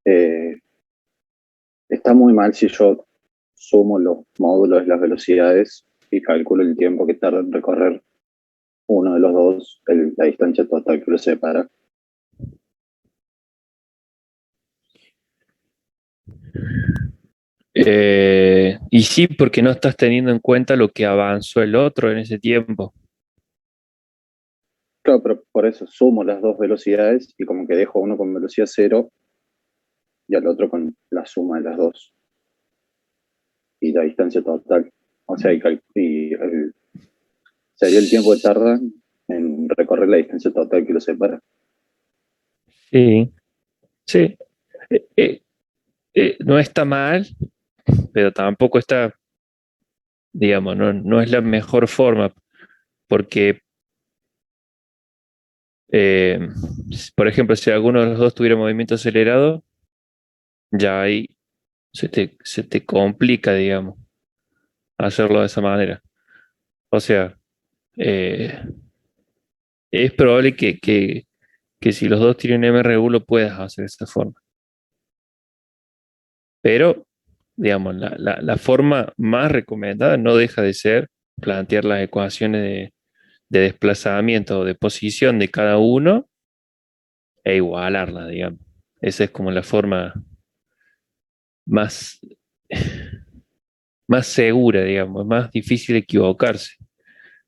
Eh, Está muy mal si yo sumo los módulos de las velocidades y calculo el tiempo que tarda en recorrer uno de los dos, la distancia total que los separa. Y sí, porque no estás teniendo en cuenta lo que avanzó el otro en ese tiempo. Claro, pero por eso sumo las dos velocidades y como que dejo uno con velocidad cero y al otro con la suma de las dos y la distancia total. O sea, sería el tiempo que tarda en recorrer la distancia total que los separa. Sí, sí. Eh, eh, no está mal, pero tampoco está, digamos, no es la mejor forma, porque, eh, por ejemplo, si alguno de los dos tuviera movimiento acelerado, ya ahí se te complica, digamos, hacerlo de esa manera. O sea, eh, es probable que si los dos tienen MRU lo puedas hacer de esa forma. Pero, digamos, la forma más recomendada no deja de ser plantear las ecuaciones de desplazamiento o de posición de cada uno e igualarlas, digamos. Esa es como la forma más, más segura, digamos, es más difícil equivocarse.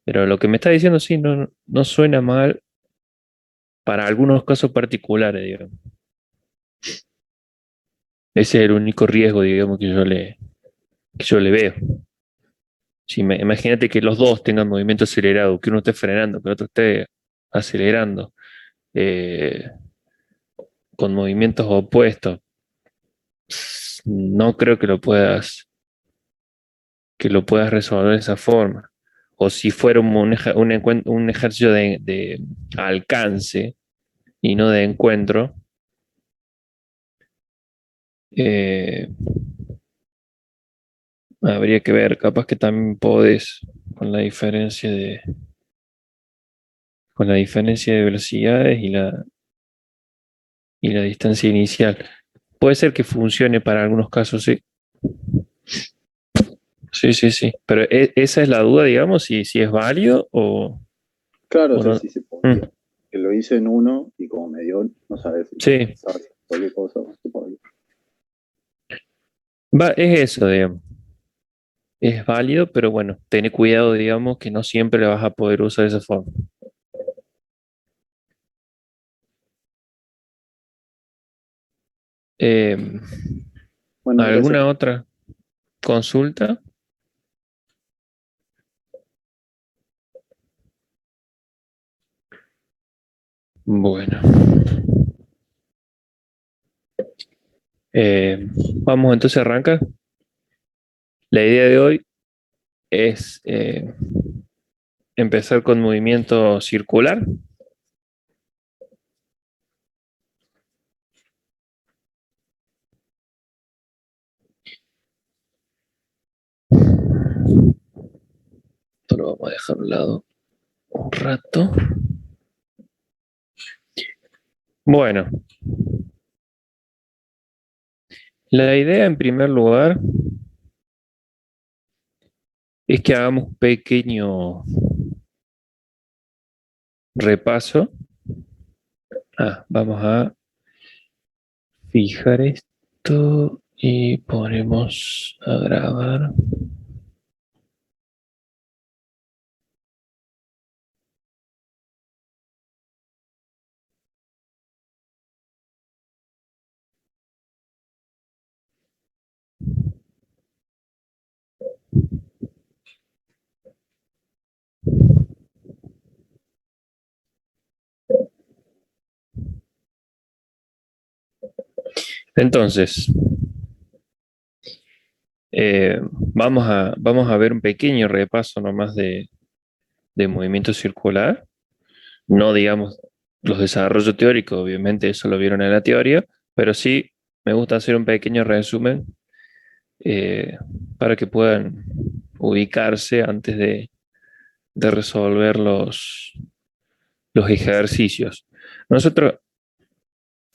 Pero lo que me está diciendo sí, no suena mal para algunos casos particulares, digamos. Ese es el único riesgo, digamos, que yo le veo. Si imagínate que los dos tengan movimiento acelerado, que uno esté frenando, que el otro esté acelerando, eh, con movimientos opuestos, no creo que lo puedas resolver de esa forma. O si fuera un ejercicio de alcance y no de encuentro, eh, habría que ver, capaz que también podés con la diferencia con la diferencia de velocidades y la distancia inicial. Puede ser que funcione para algunos casos, sí. Sí, sí, sí. Pero esa es la duda, digamos, si es válido Claro, o o sea, no. sí se podía. Mm, Que lo hice en uno y como me dio, no sabes si sí, sabes cualquier cosa, se podía. es eso, digamos. Es válido, pero bueno, ten cuidado, digamos, que no siempre la vas a poder usar de esa forma. Eh, Bueno, gracias. ¿Alguna otra consulta? Bueno, vamos entonces a arrancar. La idea de hoy es empezar con movimiento circular. Esto lo vamos a dejar a un lado un rato. Bueno, la idea en primer lugar es que hagamos un pequeño repaso. Vamos a fijar esto y ponemos a grabar. Entonces, vamos a ver un pequeño repaso nomás de movimiento circular. No digamos los desarrollos teóricos, obviamente eso lo vieron en la teoría, pero sí me gusta hacer un pequeño resumen eh, para que puedan ubicarse antes de resolver los ejercicios. Nosotros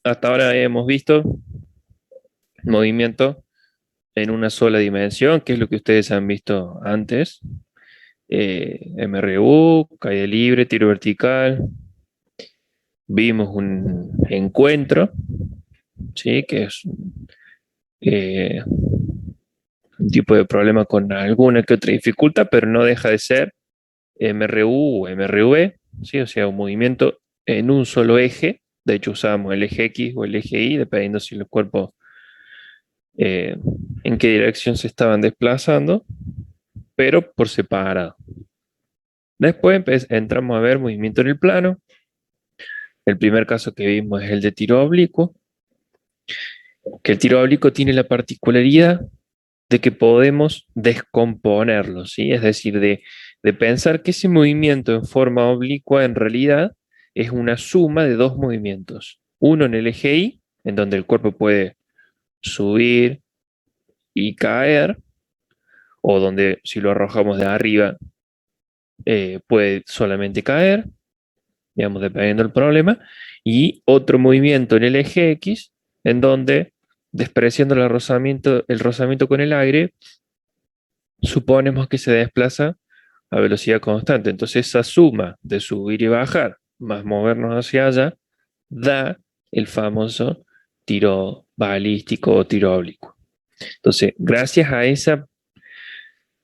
hasta ahora hemos visto movimiento en una sola dimensión, que es lo que ustedes han visto antes. MRU, caída libre, tiro vertical. Vimos un encuentro, ¿sí? Que es eh, un tipo de problema con alguna que otra dificultad, pero no deja de ser MRU o MRV, ¿sí? O sea, un movimiento en un solo eje. De hecho, usamos el eje X o el eje Y, dependiendo si los cuerpos eh, en qué dirección se estaban desplazando, pero por separado. Después entramos a ver movimiento en el plano. El primer caso que vimos es el de tiro oblicuo, que el tiro oblicuo tiene la particularidad de que podemos descomponerlo, ¿sí? Es decir, de pensar que ese movimiento en forma oblicua en realidad es una suma de dos movimientos. Uno en el eje Y, en donde el cuerpo puede subir y caer, o donde si lo arrojamos de arriba puede solamente caer, digamos, dependiendo del problema, y otro movimiento en el eje X, en donde, despreciando el rozamiento con el aire, suponemos que se desplaza a velocidad constante. Entonces, esa suma de subir y bajar, más movernos hacia allá, da el famoso tiro balístico o tiro oblicuo. Entonces, gracias a esa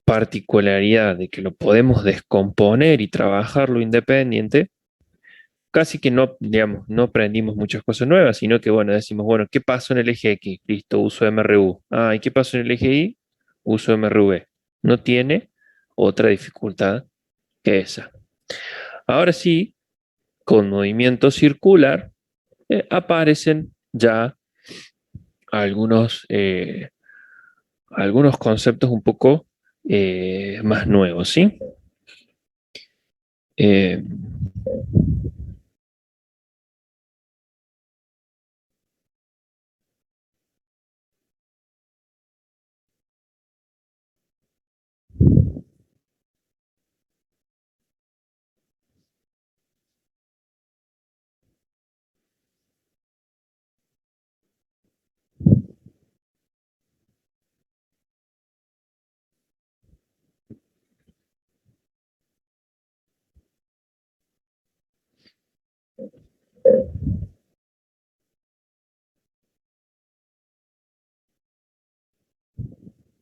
particularidad de que lo podemos descomponer y trabajarlo independiente, casi que no, digamos, no aprendimos muchas cosas nuevas, sino que, bueno, decimos, bueno, ¿qué pasó en el eje X? Listo, uso MRU. Ah, ¿y qué pasó en el eje Y? Uso MRV. No tiene otra dificultad que esa. Ahora sí, con movimiento circular, aparecen ya algunos, algunos conceptos un poco más nuevos, ¿sí? Eh,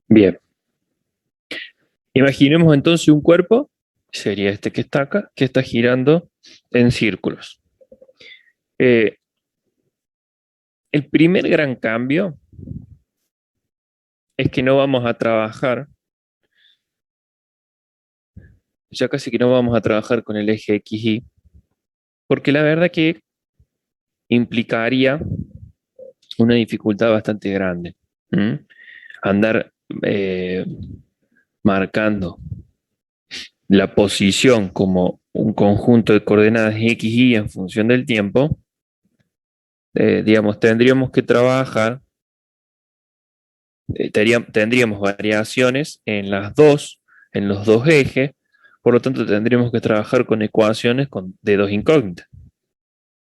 bien, imaginemos entonces un cuerpo, sería este que está acá, que está girando en círculos. Eh, el primer gran cambio es que no vamos a trabajar, ya casi que no vamos a trabajar con el eje XY, porque la verdad que implicaría una dificultad bastante grande. ¿Mm? Andar eh, marcando la posición como un conjunto de coordenadas X, Y en función del tiempo, digamos, tendríamos que trabajar, tendríamos variaciones en los dos ejes, por lo tanto tendríamos que trabajar con ecuaciones de dos incógnitas,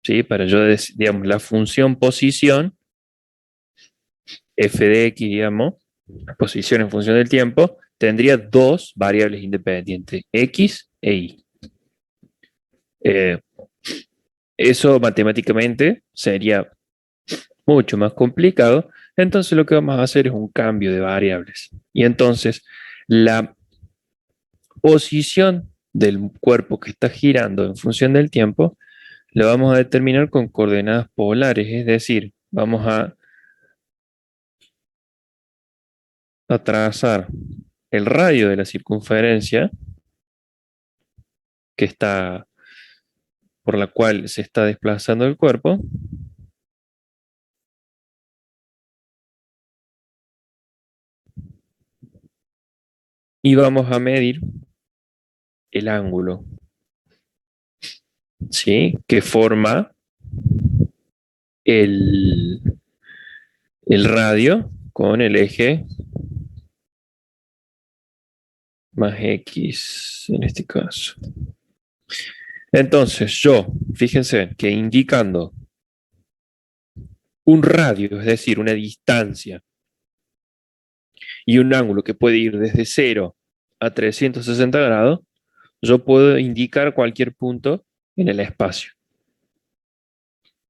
¿sí? Para yo, digamos, la función posición, f de x, digamos, la posición en función del tiempo, tendría dos variables independientes, x e y. Eh, Eso matemáticamente sería mucho más complicado. Entonces lo que vamos a hacer es un cambio de variables. Y entonces la posición del cuerpo que está girando en función del tiempo la vamos a determinar con coordenadas polares, es decir, vamos a trazar el radio de la circunferencia que está, por la cual se está desplazando el cuerpo, y vamos a medir el ángulo, ¿sí? Que forma el, el radio con el eje más X en este caso. Entonces yo, fíjense que indicando un radio, es decir, una distancia, y un ángulo que puede ir desde 0 a 360 grados, yo puedo indicar cualquier punto en el espacio,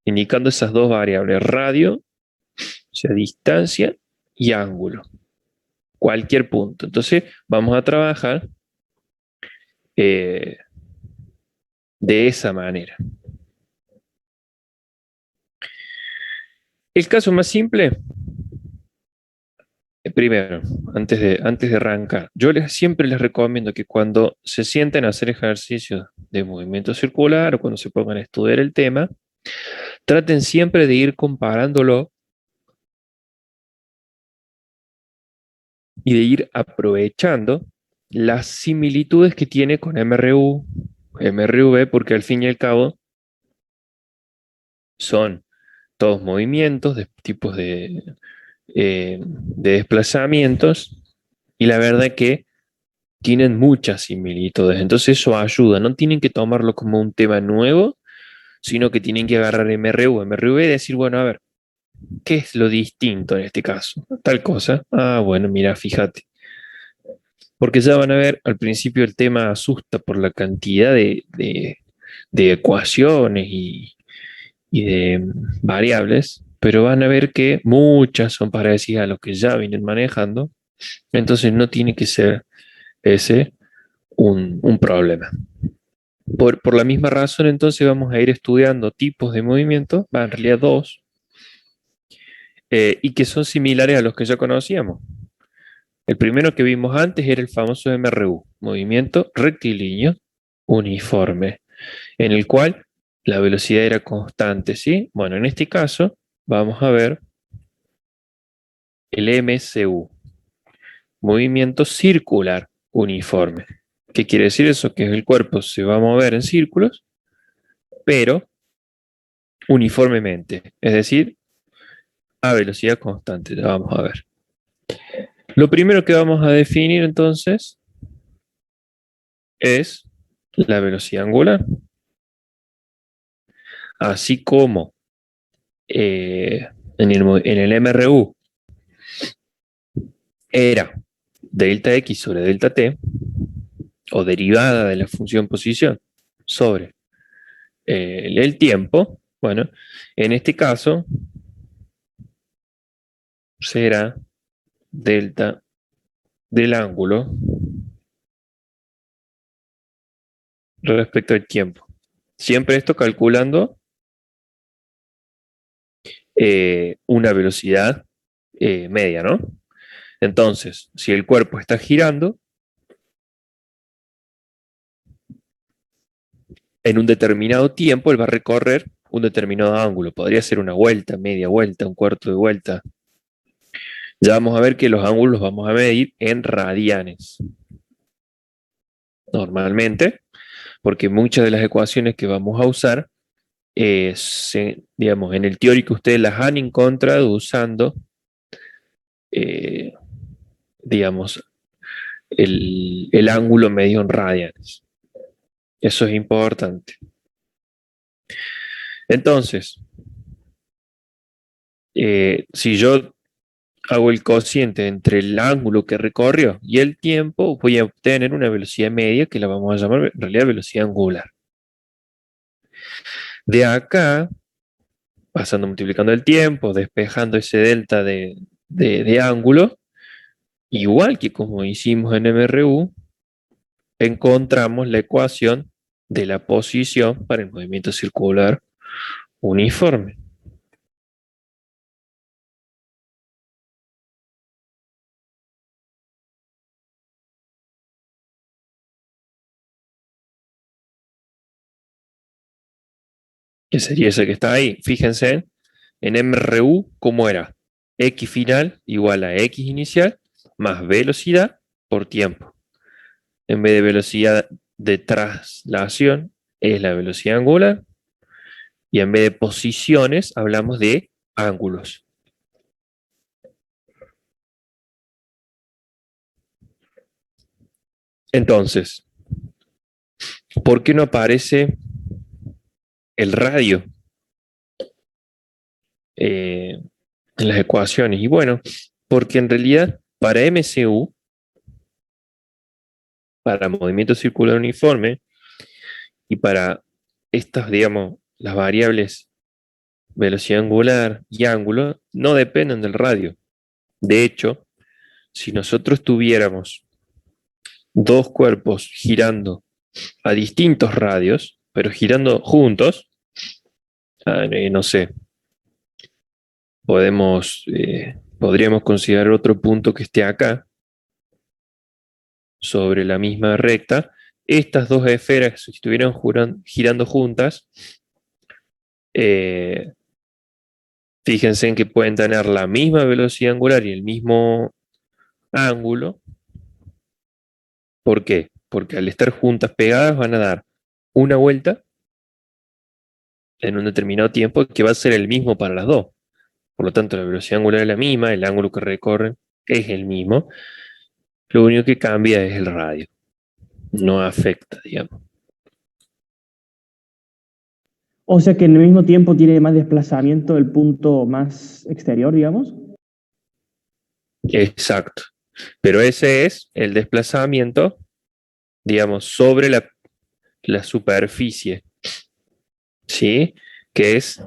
indicando esas dos variables, radio, o sea, distancia, y ángulo, cualquier punto. Entonces, vamos a trabajar de esa manera. El caso más simple, primero, antes de arrancar, siempre les recomiendo que cuando se sienten a hacer ejercicios de movimiento circular o cuando se pongan a estudiar el tema, traten siempre de ir comparándolo y de ir aprovechando las similitudes que tiene con MRU, MRV, porque al fin y al cabo son todos movimientos, de tipos de desplazamientos, y la verdad que tienen muchas similitudes. Entonces eso ayuda, no tienen que tomarlo como un tema nuevo, sino que tienen que agarrar MRU, MRV y decir, bueno, a ver, ¿qué es lo distinto en este caso? Tal cosa. Ah, bueno, mira, fíjate. Porque ya van a ver, al principio el tema asusta por la cantidad de ecuaciones y de variables, pero van a ver que muchas son parecidas a lo que ya vienen manejando, entonces no tiene que ser ese un problema. Por la misma razón, entonces vamos a ir estudiando tipos de movimiento, en realidad dos, y que son similares a los que ya conocíamos. El primero que vimos antes era el famoso MRU, movimiento rectilíneo uniforme, en el cual la velocidad era constante, ¿sí? Bueno, en este caso vamos a ver el MCU, movimiento circular uniforme. ¿Qué quiere decir eso? Que el cuerpo se va a mover en círculos, pero uniformemente, es decir, a velocidad constante. Ya vamos a ver. Lo primero que vamos a definir entonces es la velocidad angular, así como en el MRU era delta X sobre delta T, o derivada de la función posición sobre el tiempo. Bueno, en este caso será delta del ángulo respecto al tiempo. Siempre esto calculando una velocidad media, ¿no? Entonces, si el cuerpo está girando en un determinado tiempo, él va a recorrer un determinado ángulo. Podría ser una vuelta, media vuelta, un cuarto de vuelta. Ya vamos a ver que los ángulos los vamos a medir en radianes. Normalmente, porque muchas de las ecuaciones que vamos a usar, digamos, en el teórico ustedes las han encontrado usando, digamos, el ángulo medio en radianes. Eso es importante. Entonces, si yo hago el cociente entre el ángulo que recorrió y el tiempo, voy a obtener una velocidad media que la vamos a llamar en realidad velocidad angular. De acá, pasando multiplicando el tiempo, despejando ese delta de ángulo, igual que como hicimos en MRU, encontramos la ecuación de la posición para el movimiento circular uniforme. Que sería ese que está ahí. Fíjense, en MRU, ¿cómo era? X final igual a X inicial más velocidad por tiempo. En vez de velocidad de traslación, es la velocidad angular. Y en vez de posiciones, hablamos de ángulos. Entonces, ¿por qué no aparece el radio? en las ecuaciones. Y bueno, porque en realidad para MCU, para movimiento circular uniforme, y para estas, digamos, las variables velocidad angular y ángulo, no dependen del radio. De hecho, si nosotros tuviéramos dos cuerpos girando a distintos radios, pero girando juntos, no sé, podríamos considerar otro punto que esté acá, sobre la misma recta. Estas dos esferas, si estuvieran girando juntas, eh, fíjense en que pueden tener la misma velocidad angular y el mismo ángulo. ¿Por qué? Porque al estar juntas pegadas van a dar una vuelta en un determinado tiempo que va a ser el mismo para las dos. Por lo tanto, la velocidad angular es la misma, el ángulo que recorren es el mismo. Lo único que cambia es el radio. No afecta, digamos. O sea que en el mismo tiempo tiene más desplazamiento el punto más exterior, digamos. Exacto. Pero ese es el desplazamiento, digamos, sobre la superficie. ¿Sí? Que es,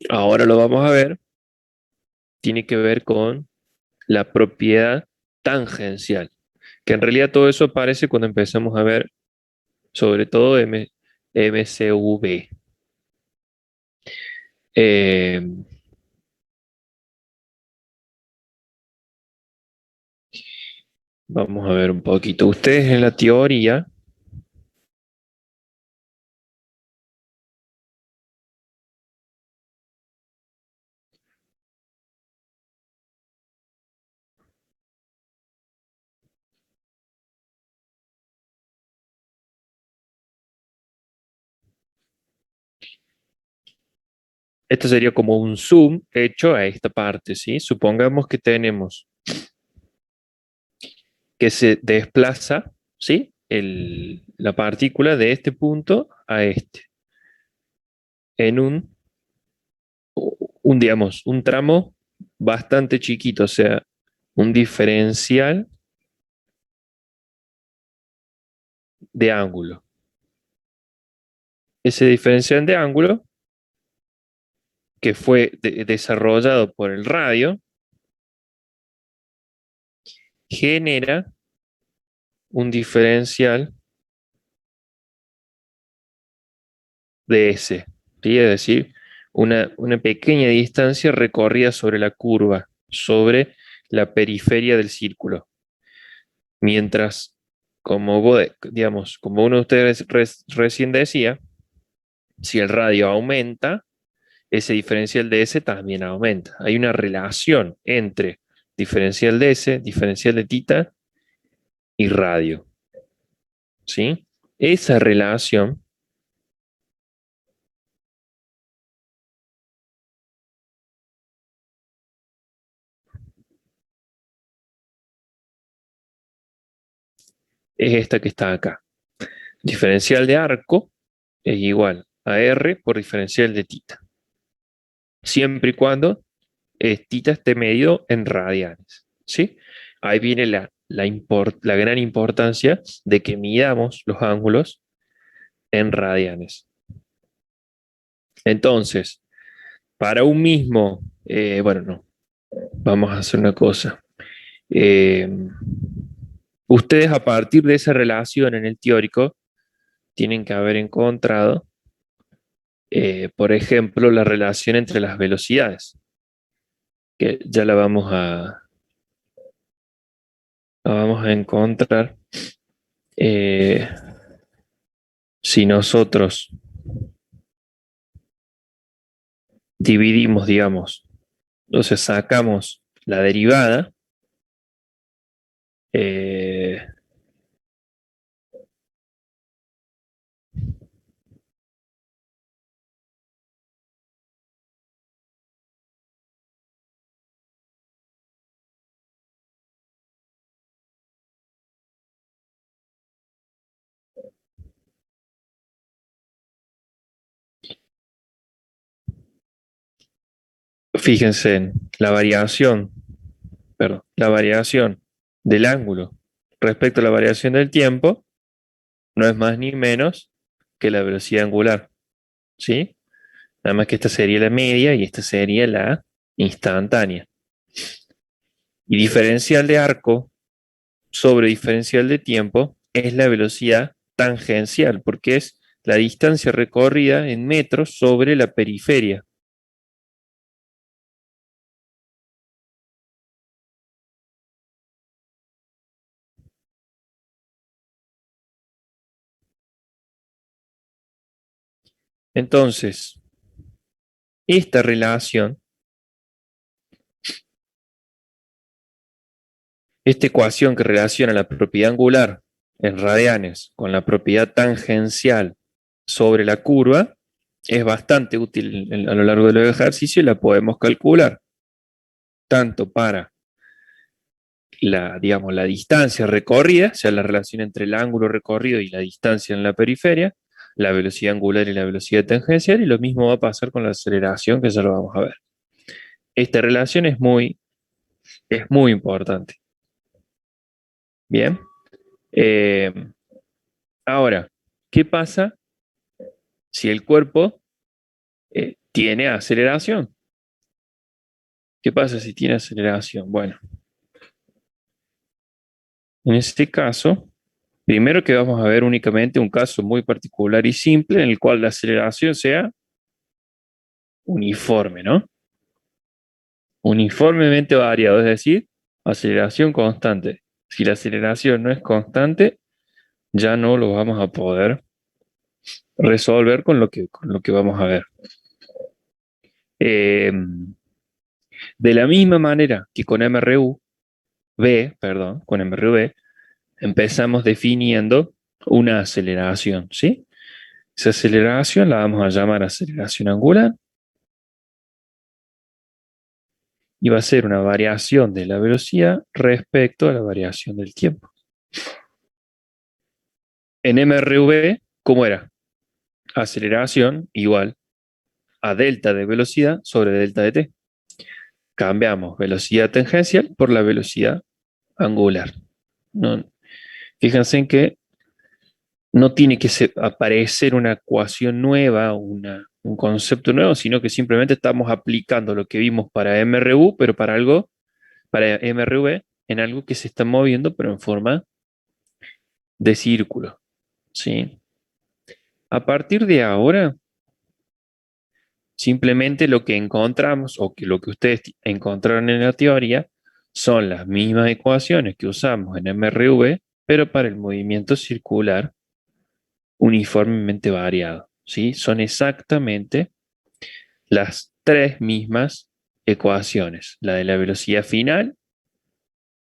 ahora lo vamos a ver, tiene que ver con la propiedad tangencial. Que en realidad todo eso aparece cuando empezamos a ver, sobre todo MCV. Eh, Vamos a ver un poquito. Ustedes en la teoría, esto sería como un zoom hecho a esta parte, ¿sí? Supongamos que tenemos que se desplaza, ¿sí? La partícula de este punto a este, en digamos, un tramo bastante chiquito, o sea, un diferencial de ángulo. Ese diferencial de ángulo que fue desarrollado por el radio genera un diferencial de S, ¿sí? Es decir, una pequeña distancia recorrida sobre la curva, sobre la periferia del círculo. Mientras, digamos, como uno de ustedes recién decía, si el radio aumenta, ese diferencial de S también aumenta. Hay una relación entre diferencial de S, diferencial de tita y radio. ¿Sí? Esa relación es esta que está acá. Diferencial de arco es igual a R por diferencial de tita. Siempre y cuando tita esté medido en radianes. ¿Sí? Ahí viene la gran importancia de que midamos los ángulos en radianes. Entonces, para un mismo, bueno, no, vamos a hacer una cosa. Eh, Ustedes a partir de esa relación en el teórico tienen que haber encontrado, por ejemplo, la relación entre las velocidades, que ya la vamos a encontrar eh, si nosotros dividimos, digamos, entonces sacamos la derivada, eh, Fíjense en la variación del ángulo respecto a la variación del tiempo no es más ni menos que la velocidad angular, ¿sí? Nada más que esta sería la media y esta sería la instantánea. Y diferencial de arco sobre diferencial de tiempo es la velocidad tangencial, porque es la distancia recorrida en metros sobre la periferia. Entonces, esta relación, esta ecuación que relaciona la propiedad angular en radianes con la propiedad tangencial sobre la curva, es bastante útil a lo largo del ejercicio y la podemos calcular tanto para digamos, la distancia recorrida, o sea, la relación entre el ángulo recorrido y la distancia en la periferia, la velocidad angular y la velocidad tangencial, y lo mismo va a pasar con la aceleración, que ya lo vamos a ver. Esta relación es muy importante. Bien. Eh, Ahora, ¿qué pasa si el cuerpo tiene aceleración? ¿Qué pasa si tiene aceleración? Bueno, en este caso, primero que vamos a ver únicamente un caso muy particular y simple en el cual la aceleración sea uniforme, ¿no? Uniformemente variado, es decir, aceleración constante. Si la aceleración no es constante, ya no lo vamos a poder resolver con lo que vamos a ver. Eh, de la misma manera que con con MRV, empezamos definiendo una aceleración, ¿sí? Esa aceleración la vamos a llamar aceleración angular y va a ser una variación de la velocidad respecto a la variación del tiempo. En MRV, ¿cómo era? Aceleración igual a delta de velocidad sobre delta de t. Cambiamos velocidad tangencial por la velocidad angular. No, fíjense en que no tiene que aparecer una ecuación nueva, un concepto nuevo, sino que simplemente estamos aplicando lo que vimos para MRU, pero para MRV, en algo que se está moviendo, pero en forma de círculo. ¿Sí? A partir de ahora, simplemente lo que encontramos, o que lo que ustedes encontraron en la teoría, son las mismas ecuaciones que usamos en MRV, pero para el movimiento circular uniformemente variado. ¿Sí? Son exactamente las tres mismas ecuaciones. La de la velocidad final,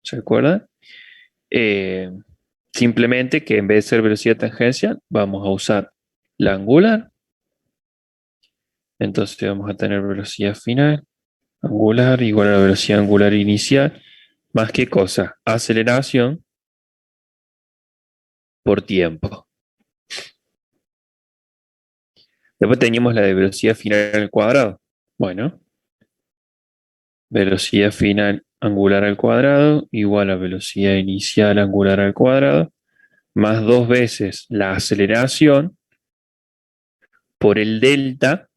¿se acuerdan? Eh, Simplemente que en vez de ser velocidad tangencial, vamos a usar la angular. Entonces vamos a tener velocidad final angular igual a la velocidad angular inicial, más que cosa, aceleración por tiempo. Después teníamos la de velocidad final al cuadrado. Bueno, velocidad final angular al cuadrado igual a velocidad inicial angular al cuadrado, más dos veces la aceleración por el delta.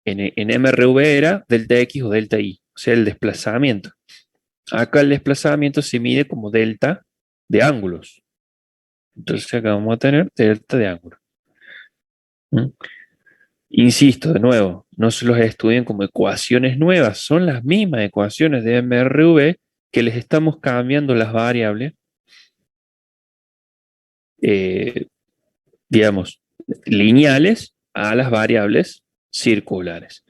En MRV era delta X o delta Y, o sea, el desplazamiento. Acá el desplazamiento se mide como delta de ángulos. Entonces acá vamos a tener delta de ángulos. ¿Mm? Insisto, de nuevo, no se los estudien como ecuaciones nuevas, son las mismas ecuaciones de MRV que les estamos cambiando las variables, eh, digamos, lineales a las variables circulares.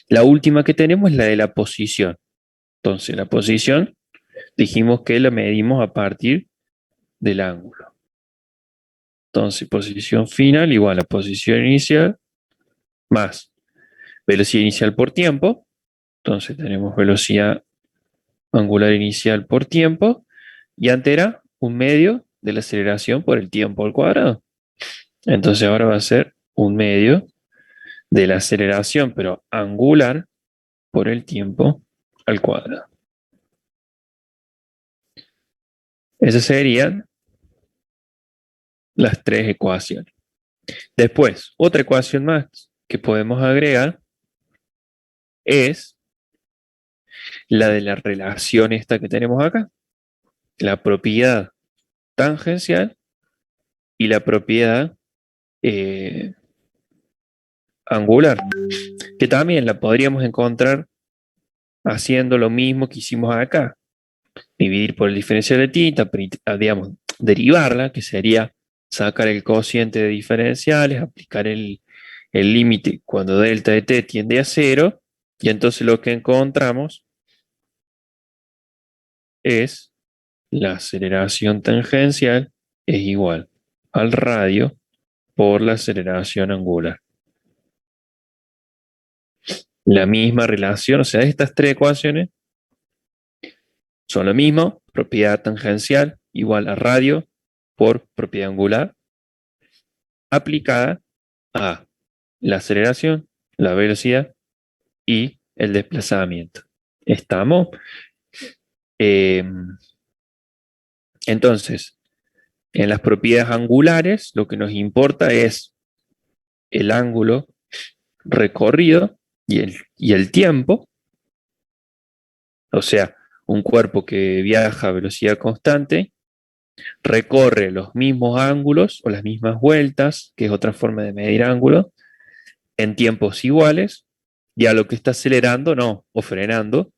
La última que tenemos es la de la posición. Entonces, la posición dijimos que la medimos a partir del ángulo. Entonces, posición final igual a posición inicial más velocidad inicial por tiempo. Entonces, tenemos velocidad angular inicial por tiempo y antes era un medio de la aceleración por el tiempo al cuadrado. Entonces, ahora va a ser un medio de la aceleración, pero angular por el tiempo al cuadrado. Esas serían las tres ecuaciones. Después, otra ecuación más que podemos agregar es la de la relación esta que tenemos acá, la propiedad tangencial y la propiedad angular, que también la podríamos encontrar haciendo lo mismo que hicimos acá, dividir por el diferencial de tita, digamos, derivarla, que sería sacar el cociente de diferenciales, aplicar el límite cuando delta de t tiende a cero, y entonces lo que encontramos es la aceleración tangencial es igual al radio por la aceleración angular. La misma relación, o sea, estas tres ecuaciones son lo mismo, propiedad tangencial igual a radio por propiedad angular, aplicada a la aceleración, la velocidad y el desplazamiento. ¿Estamos? Entonces, en las propiedades angulares, lo que nos importa es el ángulo recorrido y el tiempo, o sea, un cuerpo que viaja a velocidad constante recorre los mismos ángulos o las mismas vueltas, que es otra forma de medir ángulo, en tiempos iguales, y a lo que está acelerando, no, o frenando,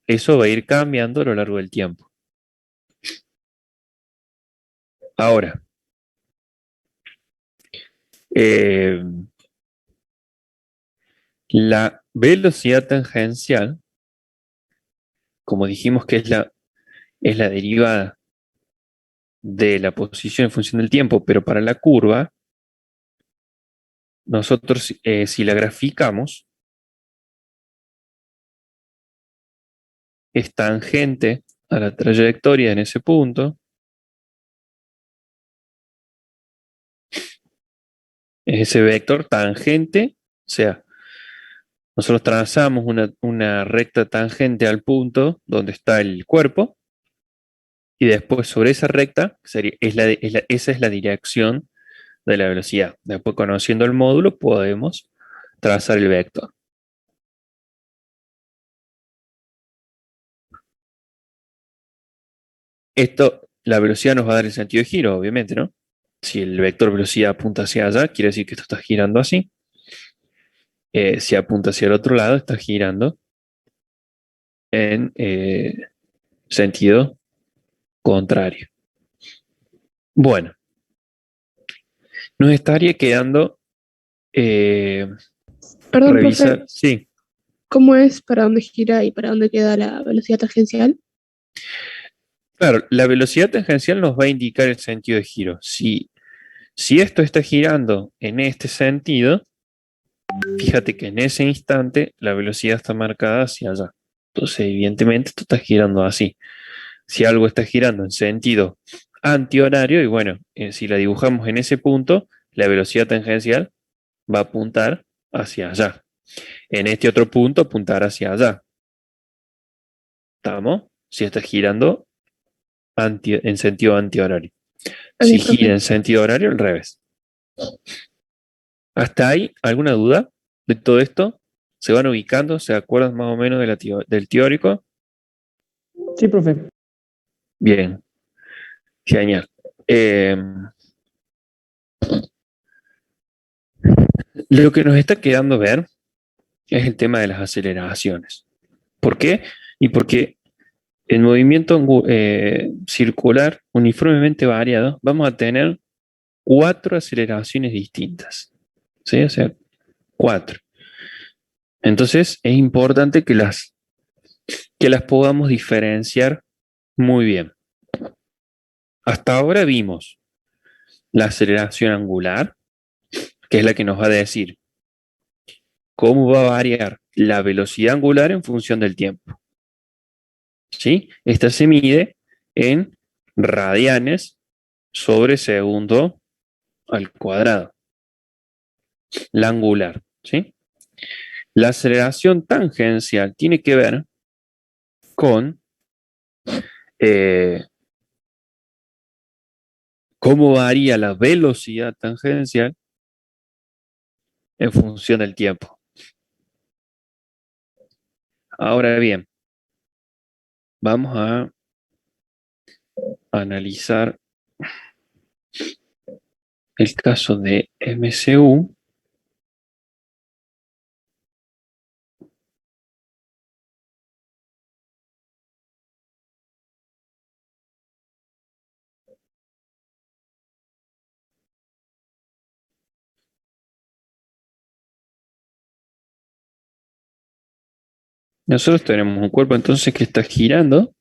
eso va a ir cambiando a lo largo del tiempo. Ahora, la velocidad tangencial, como dijimos que es la derivada de la posición en función del tiempo, pero para la curva, nosotros si la graficamos, es tangente a la trayectoria en ese punto, es ese vector tangente, o sea, nosotros trazamos una recta tangente al punto donde está el cuerpo, y después sobre esa recta, esa es la dirección de la velocidad. Después, conociendo el módulo, podemos trazar el vector. Esto, la velocidad nos va a dar el sentido de giro, obviamente, ¿no? Si el vector velocidad apunta hacia allá, quiere decir que esto está girando así. Si apunta hacia el otro lado, está girando en sentido contrario. Bueno, nos estaría quedando Perdón, revisar. profe, Sí, ¿cómo es para dónde gira y para dónde queda la velocidad tangencial? claro, la velocidad tangencial nos va a indicar el sentido de giro. Si esto está girando en este sentido, fíjate que en ese instante la velocidad está marcada hacia allá. Entonces, evidentemente, esto está girando así. Si algo está girando en sentido antihorario, y bueno, si la dibujamos en ese punto, la velocidad tangencial va a apuntar hacia allá. En este otro punto, apuntar hacia allá. ¿Estamos? Si está girando en sentido antihorario. Ok, Si profe. gira en sentido horario, al revés. ¿Hasta ahí alguna duda de todo esto? ¿Se van ubicando? ¿Se acuerdan más o menos del teórico? Sí, profe. Bien, genial. Lo que nos está quedando ver es el tema de las aceleraciones. ¿Por qué? Y porque en movimiento circular uniformemente variado vamos a tener 4 aceleraciones distintas. ¿Sí? O sea, 4. Entonces es importante que las podamos diferenciar muy bien. Hasta ahora vimos la aceleración angular, que es la que nos va a decir cómo va a variar la velocidad angular en función del tiempo. ¿Sí? Esta se mide en radianes sobre segundo al cuadrado. La angular. ¿Sí? La aceleración tangencial tiene que ver con cómo varía la velocidad tangencial en función del tiempo. Ahora bien, vamos a analizar el caso de MCU. Nosotros tenemos un cuerpo entonces que está girando.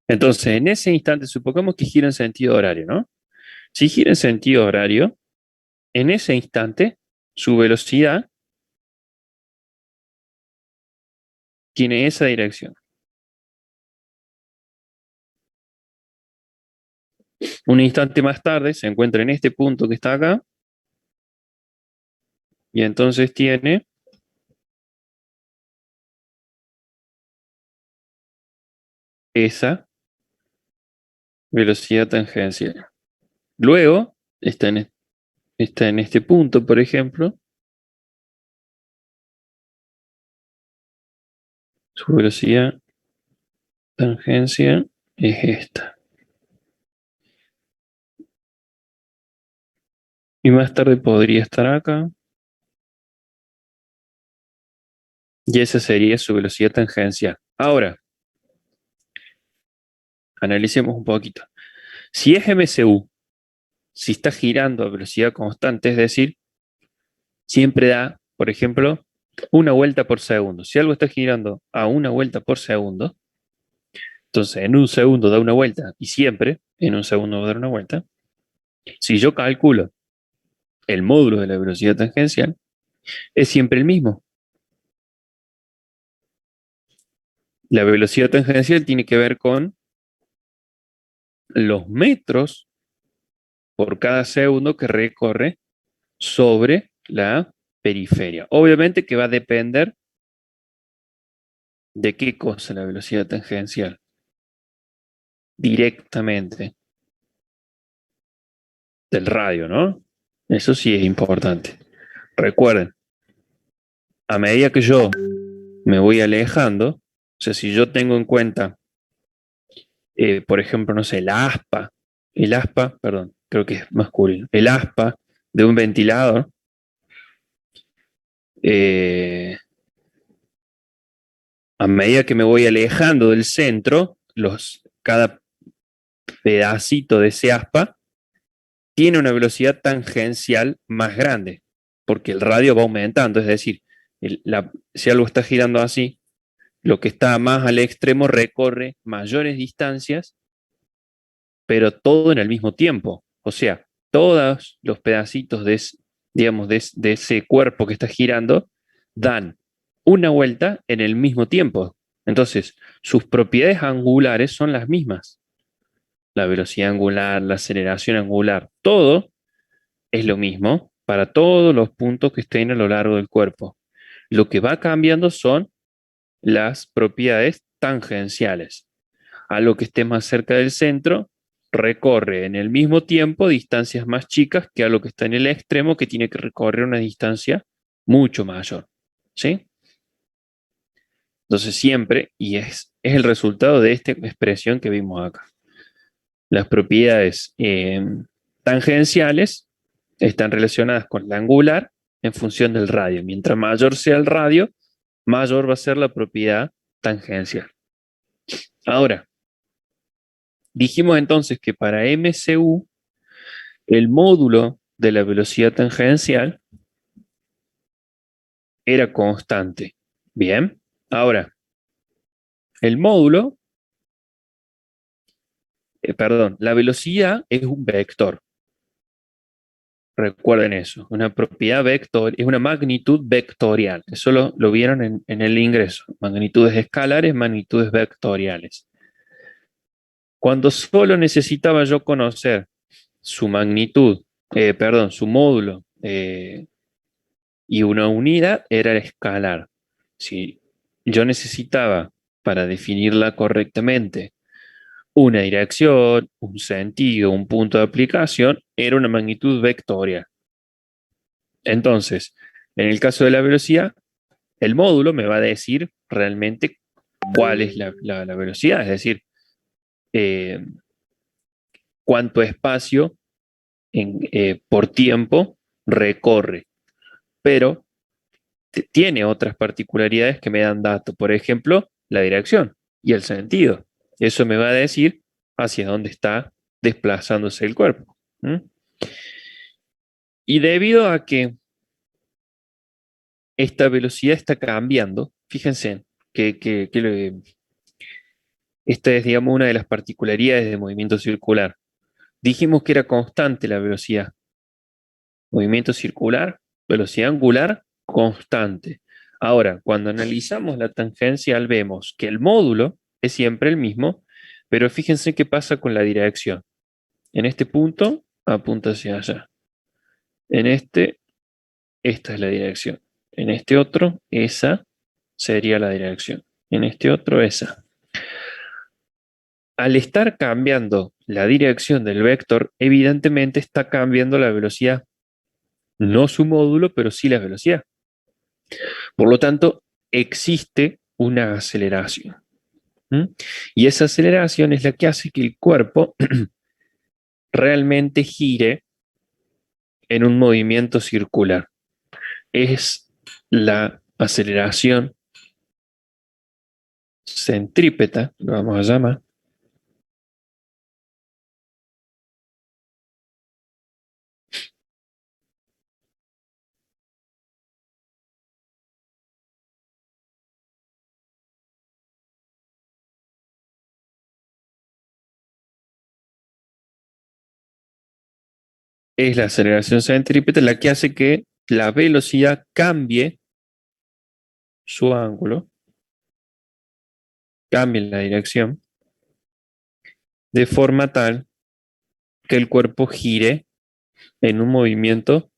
Entonces, en ese instante, supongamos que gira en sentido horario, ¿no? Si gira en sentido horario, en ese instante, su velocidad tiene esa dirección. Un instante más tarde se encuentra en este punto que está acá, y entonces tiene esa velocidad tangencial. Luego, está en este punto, por ejemplo, su velocidad tangencial es esta. Y más tarde podría estar acá. Y esa sería su velocidad tangencial. Ahora, analicemos un poquito. Si es MCU, si está girando a velocidad constante, es decir, siempre da, por ejemplo, una vuelta por segundo. Si algo está girando a una vuelta por segundo, entonces en un segundo da una vuelta y siempre en un segundo va a dar una vuelta. Si yo calculo el módulo de la velocidad tangencial, es siempre el mismo. La velocidad tangencial tiene que ver con los metros por cada segundo que recorre sobre la periferia. Obviamente que va a depender de qué cosa la velocidad tangencial. Directamente del radio, ¿no? Eso sí es importante. Recuerden, a medida que yo me voy alejando, o sea, si yo tengo en cuenta, por ejemplo, no sé, el aspa, perdón, creo que es masculino, el aspa de un ventilador, eh, a medida que me voy alejando del centro, cada pedacito de ese aspa tiene una velocidad tangencial más grande, porque el radio va aumentando, es decir, si algo está girando así, lo que está más al extremo recorre mayores distancias, pero todo en el mismo tiempo. O sea, todos los pedacitos digamos, de ese cuerpo que está girando dan una vuelta en el mismo tiempo. Entonces, sus propiedades angulares son las mismas. La velocidad angular, la aceleración angular, todo es lo mismo para todos los puntos que estén a lo largo del cuerpo. Lo que va cambiando son las propiedades tangenciales. A lo que esté más cerca del centro, recorre en el mismo tiempo distancias más chicas que a lo que está en el extremo, que tiene que recorrer una distancia mucho mayor. ¿Sí? Entonces siempre, y es el resultado de esta expresión que vimos acá. Las propiedades tangenciales están relacionadas con la angular en función del radio. Mientras mayor sea el radio, mayor va a ser la propiedad tangencial. Ahora, dijimos entonces que para MCU, el módulo de la velocidad tangencial era constante. Bien, ahora, el módulo, perdón, la velocidad es un vector. Recuerden eso, una propiedad vector, es una magnitud vectorial. Eso lo vieron en el ingreso. Magnitudes escalares, magnitudes vectoriales. Cuando solo necesitaba yo conocer su magnitud, su módulo y una unidad, era el escalar. Si yo necesitaba, para definirla correctamente, una dirección, un sentido, un punto de aplicación, era una magnitud vectorial. Entonces, en el caso de la velocidad, el módulo me va a decir realmente cuál es la velocidad, es decir, eh, cuánto espacio por tiempo recorre, pero tiene otras particularidades que me dan datos, por ejemplo, la dirección y el sentido. Eso me va a decir hacia dónde está desplazándose el cuerpo. ¿Mm? Y debido a que esta velocidad está cambiando, fíjense esta es, digamos, una de las particularidades del movimiento circular. Dijimos que era constante la velocidad. Movimiento circular, velocidad angular, constante. Ahora, cuando analizamos la tangencial, vemos que el módulo es siempre el mismo, pero fíjense qué pasa con la dirección. En este punto, apunta hacia allá. En este, esta es la dirección. En este otro, esa sería la dirección. En este otro, esa. Al estar cambiando la dirección del vector, evidentemente está cambiando la velocidad. No su módulo, pero sí la velocidad. Por lo tanto, existe una aceleración. ¿Mm? Y esa aceleración es la que hace que el cuerpo realmente gire en un movimiento circular. Es la aceleración centrípeta, lo vamos a llamar, es la aceleración centrípeta la que hace que la velocidad cambie su ángulo, cambie la dirección, de forma tal que el cuerpo gire en un movimiento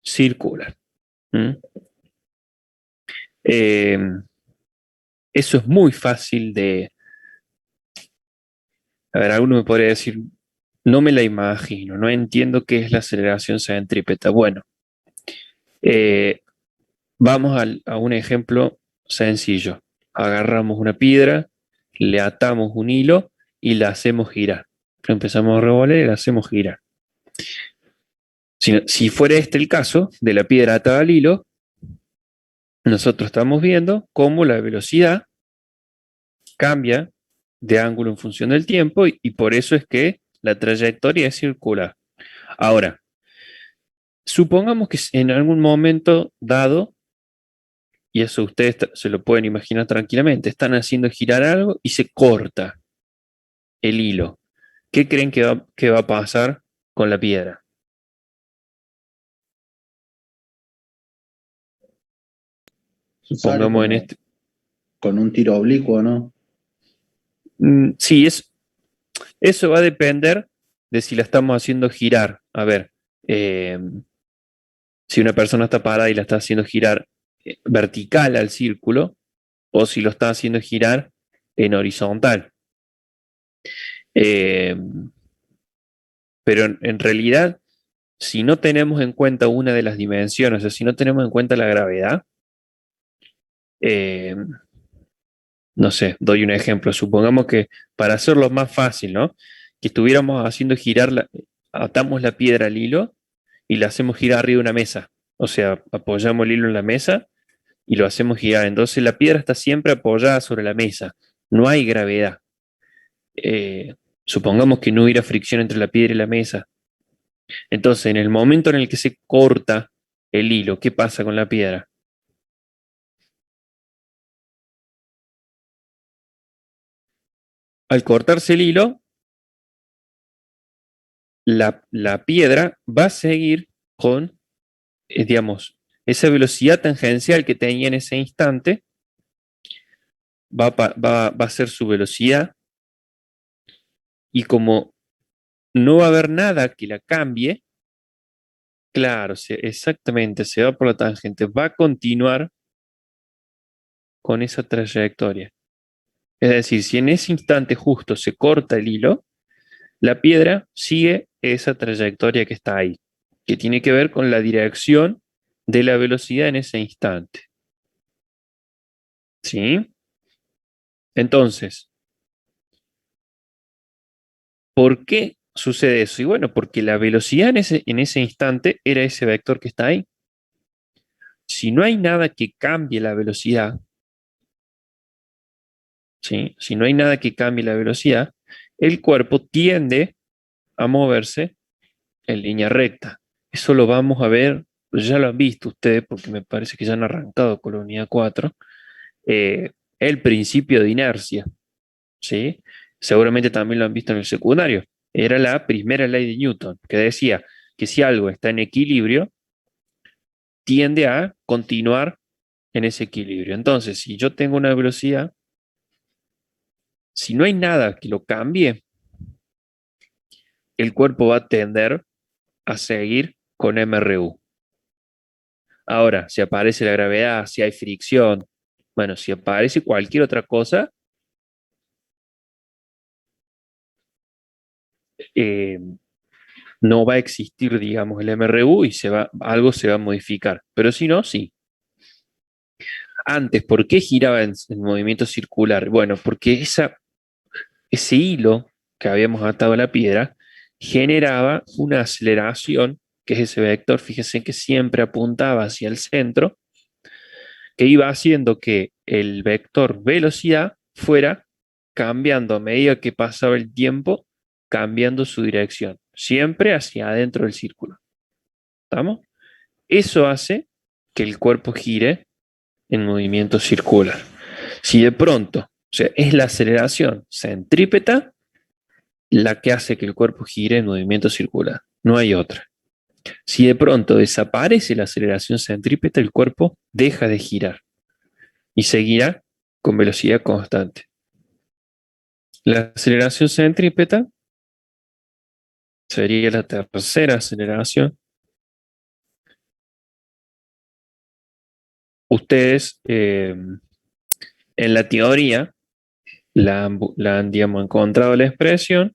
circular. ¿Mm? Eh, Eso es muy fácil de... A ver, alguno me podría decir, no me la imagino, no entiendo qué es la aceleración centrípeta. Bueno, eh, vamos a un ejemplo sencillo. Agarramos una piedra, le atamos un hilo y la hacemos girar. Empezamos a revolver y la hacemos girar. Si fuera este el caso, de la piedra atada al hilo, nosotros estamos viendo cómo la velocidad cambia de ángulo en función del tiempo y por eso es que la trayectoria es circular. Ahora, supongamos que en algún momento dado, y eso ustedes se lo pueden imaginar tranquilamente, están haciendo girar algo y se corta el hilo. ¿Qué creen que va a pasar con la piedra? Sale Supongamos en como este... con un tiro oblicuo, ¿no? Sí, eso va a depender de si la estamos haciendo girar. A ver, si una persona está parada y la está haciendo girar vertical al círculo, o si lo está haciendo girar en horizontal. Eh, pero en realidad, si no tenemos en cuenta una de las dimensiones, o sea, si no tenemos en cuenta la gravedad, eh, no sé, doy un ejemplo. Supongamos que para hacerlo más fácil, ¿no? Que estuviéramos haciendo girar, atamos la piedra al hilo y la hacemos girar arriba de una mesa. O sea, apoyamos el hilo en la mesa y lo hacemos girar. Entonces la piedra está siempre apoyada sobre la mesa. No hay gravedad. Supongamos que no hubiera fricción entre la piedra y la mesa. Entonces, en el momento en el que se corta el hilo, ¿qué pasa con la piedra? Al cortarse el hilo, la piedra va a seguir con, digamos, esa velocidad tangencial que tenía en ese instante, va a ser su velocidad Y como no va a haber nada que la cambie, claro, exactamente, se va por la tangente, va a continuar con esa trayectoria. Es decir, si en ese instante justo se corta el hilo, la piedra sigue esa trayectoria que está ahí, que tiene que ver con la dirección de la velocidad en ese instante. ¿Sí? Entonces, ¿por qué sucede eso? Y bueno, porque la velocidad en ese instante era ese vector que está ahí. Si no hay nada que cambie la velocidad, ¿sí? Si no hay nada que cambie la velocidad, el cuerpo tiende a moverse en línea recta. Eso lo vamos a ver, ya lo han visto ustedes, porque me parece que ya han arrancado con la unidad 4, el principio de inercia, ¿sí? Seguramente también lo han visto en el secundario. Era la primera ley de Newton, que decía que si algo está en equilibrio, tiende a continuar en ese equilibrio. Entonces, si yo tengo una velocidad, si no hay nada que lo cambie, el cuerpo va a tender a seguir con MRU. Ahora, si aparece la gravedad, si hay fricción, bueno, si aparece cualquier otra cosa, eh, no va a existir, digamos, el MRU y algo se va a modificar. Pero si no, sí. Antes, ¿por qué giraba en movimiento circular? Bueno, porque ese hilo que habíamos atado a la piedra generaba una aceleración, que es ese vector, fíjense que siempre apuntaba hacia el centro, que iba haciendo que el vector velocidad fuera cambiando a medida que pasaba el tiempo, cambiando su dirección, siempre hacia adentro del círculo. ¿Estamos? Eso hace que el cuerpo gire en movimiento circular. Si de pronto, o sea, es la aceleración centrípeta la que hace que el cuerpo gire en movimiento circular, no hay otra. Si de pronto desaparece la aceleración centrípeta, el cuerpo deja de girar y seguirá con velocidad constante. La aceleración centrípeta sería la tercera aceleración. Ustedes en la teoría la han, digamos, encontrado la expresión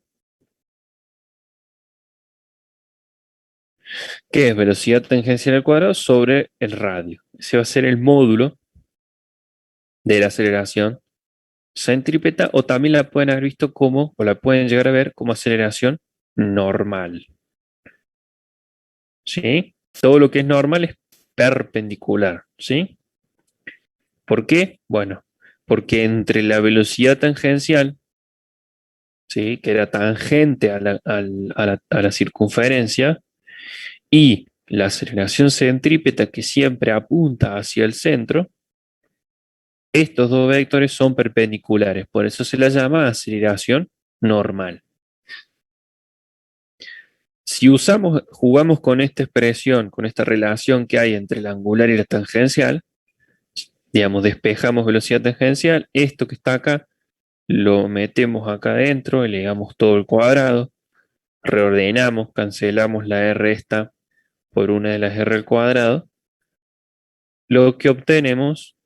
que es velocidad tangencial al cuadrado sobre el radio. Ese va a ser el módulo de la aceleración centrípeta, o también la pueden haber visto como, o la pueden llegar a ver como aceleración normal. ¿Sí? Todo lo que es normal es perpendicular. ¿Sí? ¿Por qué? Bueno, porque entre la velocidad tangencial, ¿sí?, que era tangente a la circunferencia, y la aceleración centrípeta que siempre apunta hacia el centro, estos dos vectores son perpendiculares, por eso se la llama aceleración normal. Si jugamos con esta expresión, con esta relación que hay entre la angular y la tangencial, digamos, despejamos velocidad tangencial, esto que está acá lo metemos acá adentro, elegamos todo el cuadrado, reordenamos, cancelamos la r esta por una de las r al cuadrado, lo que obtenemos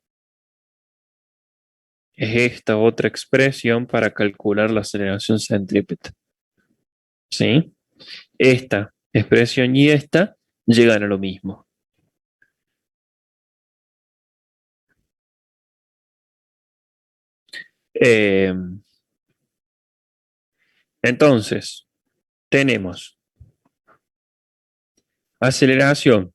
es esta otra expresión para calcular la aceleración centrípeta. ¿Sí? Esta expresión y esta llegan a lo mismo. Eh, entonces, tenemos aceleración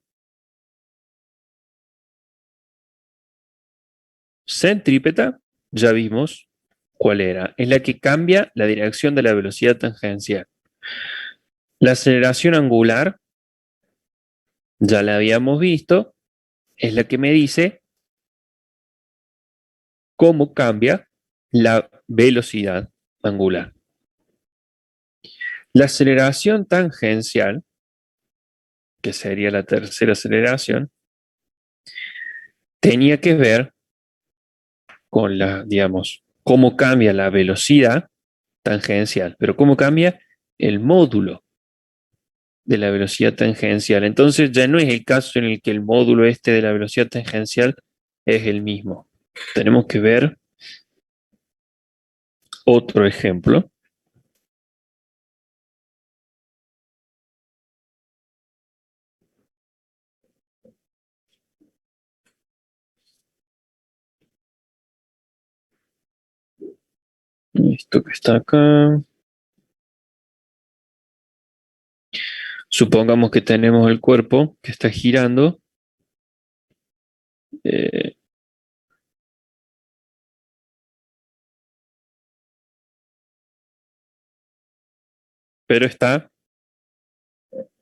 centrípeta, ya vimos cuál era. Es la que cambia la dirección de la velocidad tangencial. La aceleración angular, ya la habíamos visto, es la que me dice cómo cambia la velocidad angular. La aceleración tangencial, que sería la tercera aceleración, tenía que ver con digamos, cómo cambia la velocidad tangencial. Pero ¿cómo cambia? El módulo de la velocidad tangencial. Entonces ya no es el caso en el que el módulo este de la velocidad tangencial es el mismo. Tenemos que ver otro ejemplo. Esto que está acá. Supongamos que tenemos el cuerpo que está girando. eh, pero está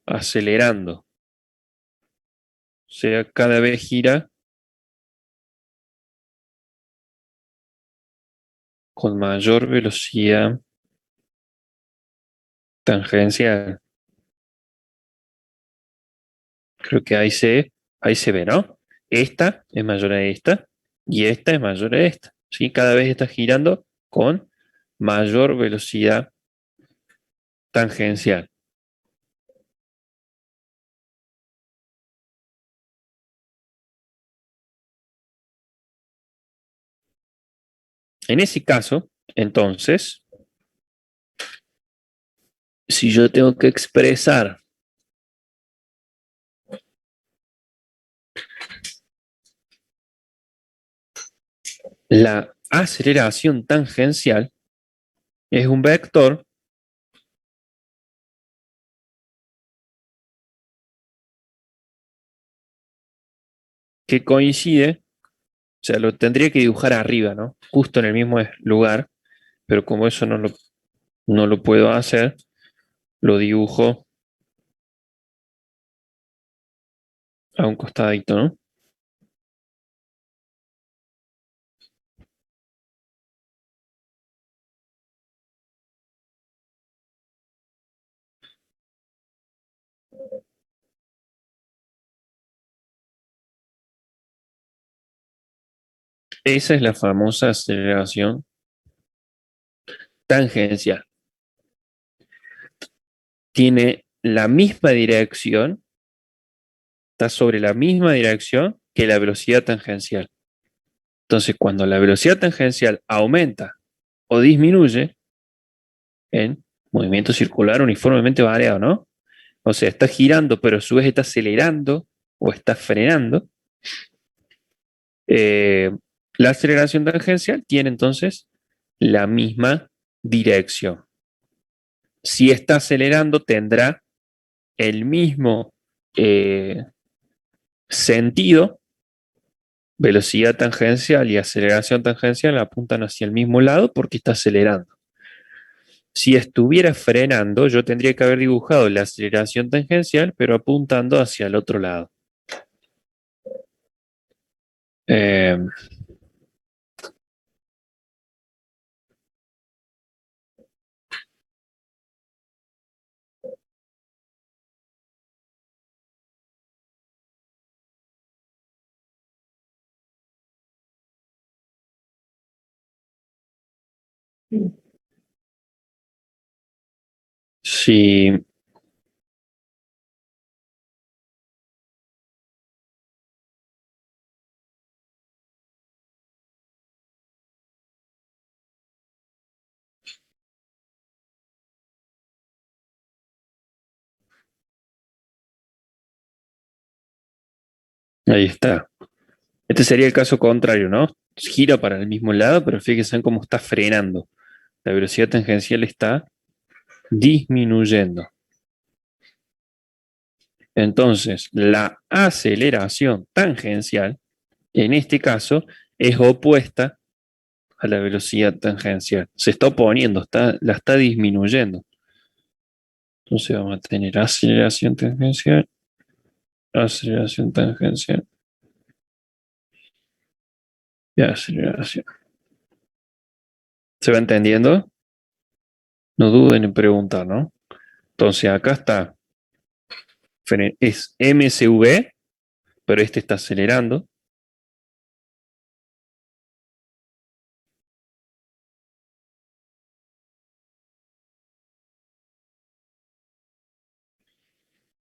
acelerando. O sea, cada vez gira con mayor velocidad tangencial. Creo que ahí se ve, ¿no? Esta es mayor a esta y esta es mayor a esta. ¿Sí? Cada vez está girando con mayor velocidad tangencial. En ese caso, entonces, si yo tengo que expresar la aceleración tangencial, es un vector que coincide, o sea, lo tendría que dibujar arriba, ¿no? Justo en el mismo lugar, pero como eso no lo puedo hacer, lo dibujo a un costadito, ¿no? Esa es la famosa aceleración tangencial. Tiene la misma dirección, está sobre la misma dirección que la velocidad tangencial. Entonces, cuando la velocidad tangencial aumenta o disminuye en movimiento circular uniformemente variado, ¿no? O sea, está girando, pero a su vez está acelerando o está frenando. eh, la aceleración tangencial tiene entonces la misma dirección. Si está acelerando, tendrá el mismo sentido. Velocidad tangencial y aceleración tangencial apuntan hacia el mismo lado porque está acelerando. Si estuviera frenando, yo tendría que haber dibujado la aceleración tangencial, pero apuntando hacia el otro lado. Eh, si ahí está. Este sería el caso contrario, ¿no? Gira para el mismo lado, pero fíjense en cómo está frenando. La velocidad tangencial está disminuyendo. Entonces, la aceleración tangencial, en este caso, es opuesta a la velocidad tangencial. Se está oponiendo, la está disminuyendo. Entonces vamos a tener aceleración tangencial y aceleración. ¿Se va entendiendo? No duden en preguntar, ¿no? Entonces acá está, es MSV, pero este está acelerando.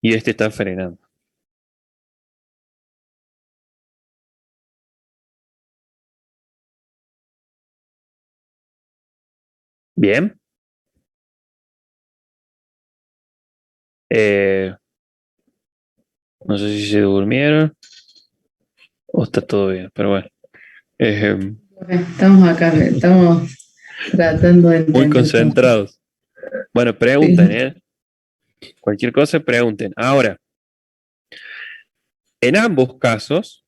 y este está frenando. Bien. No sé si se durmieron o está todo bien, pero bueno. Estamos acá, estamos tratando de Muy entender. concentrados. Bueno, pregunten, ¿eh? Cualquier cosa, pregunten. Ahora, en ambos casos,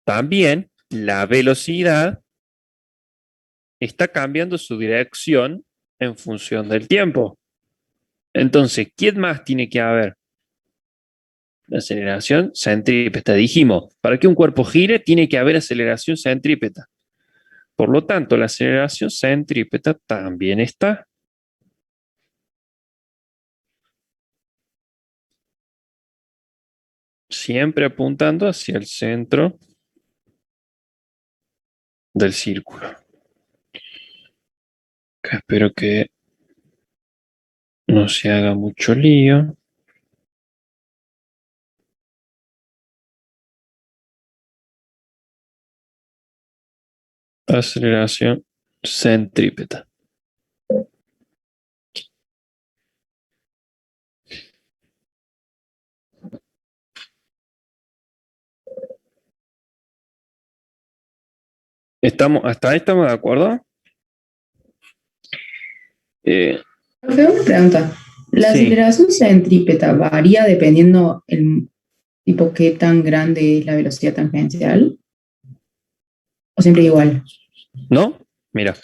también la velocidad está cambiando su dirección en función del tiempo. Entonces, ¿quién más tiene que haber? La aceleración centrípeta. Dijimos, para que un cuerpo gire, tiene que haber aceleración centrípeta. Por lo tanto, la aceleración centrípeta también está. Siempre apuntando hacia el centro del círculo. Acá espero que no se haga mucho lío. Aceleración centrípeta. ¿Hasta ahí estamos de acuerdo? Profe, una pregunta. ¿La Sí. aceleración centrípeta varía dependiendo el tipo qué tan grande es la velocidad tangencial? ¿O siempre igual? ¿No? Mira.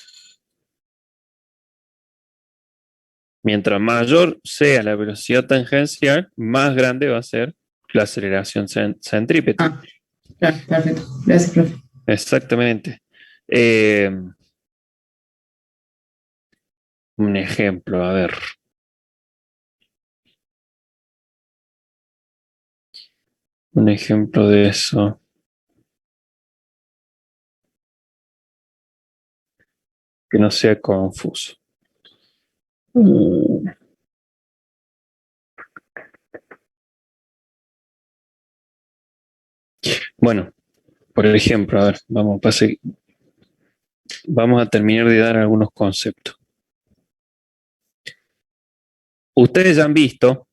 Mientras mayor sea la velocidad tangencial, más grande va a ser la aceleración centrípeta. Ah, claro, perfecto. Gracias, profe. Exactamente. Un ejemplo, a ver. Un ejemplo de eso. Que no sea confuso. Bueno, por ejemplo, a ver, vamos a terminar de dar algunos conceptos. Ustedes ya han visto,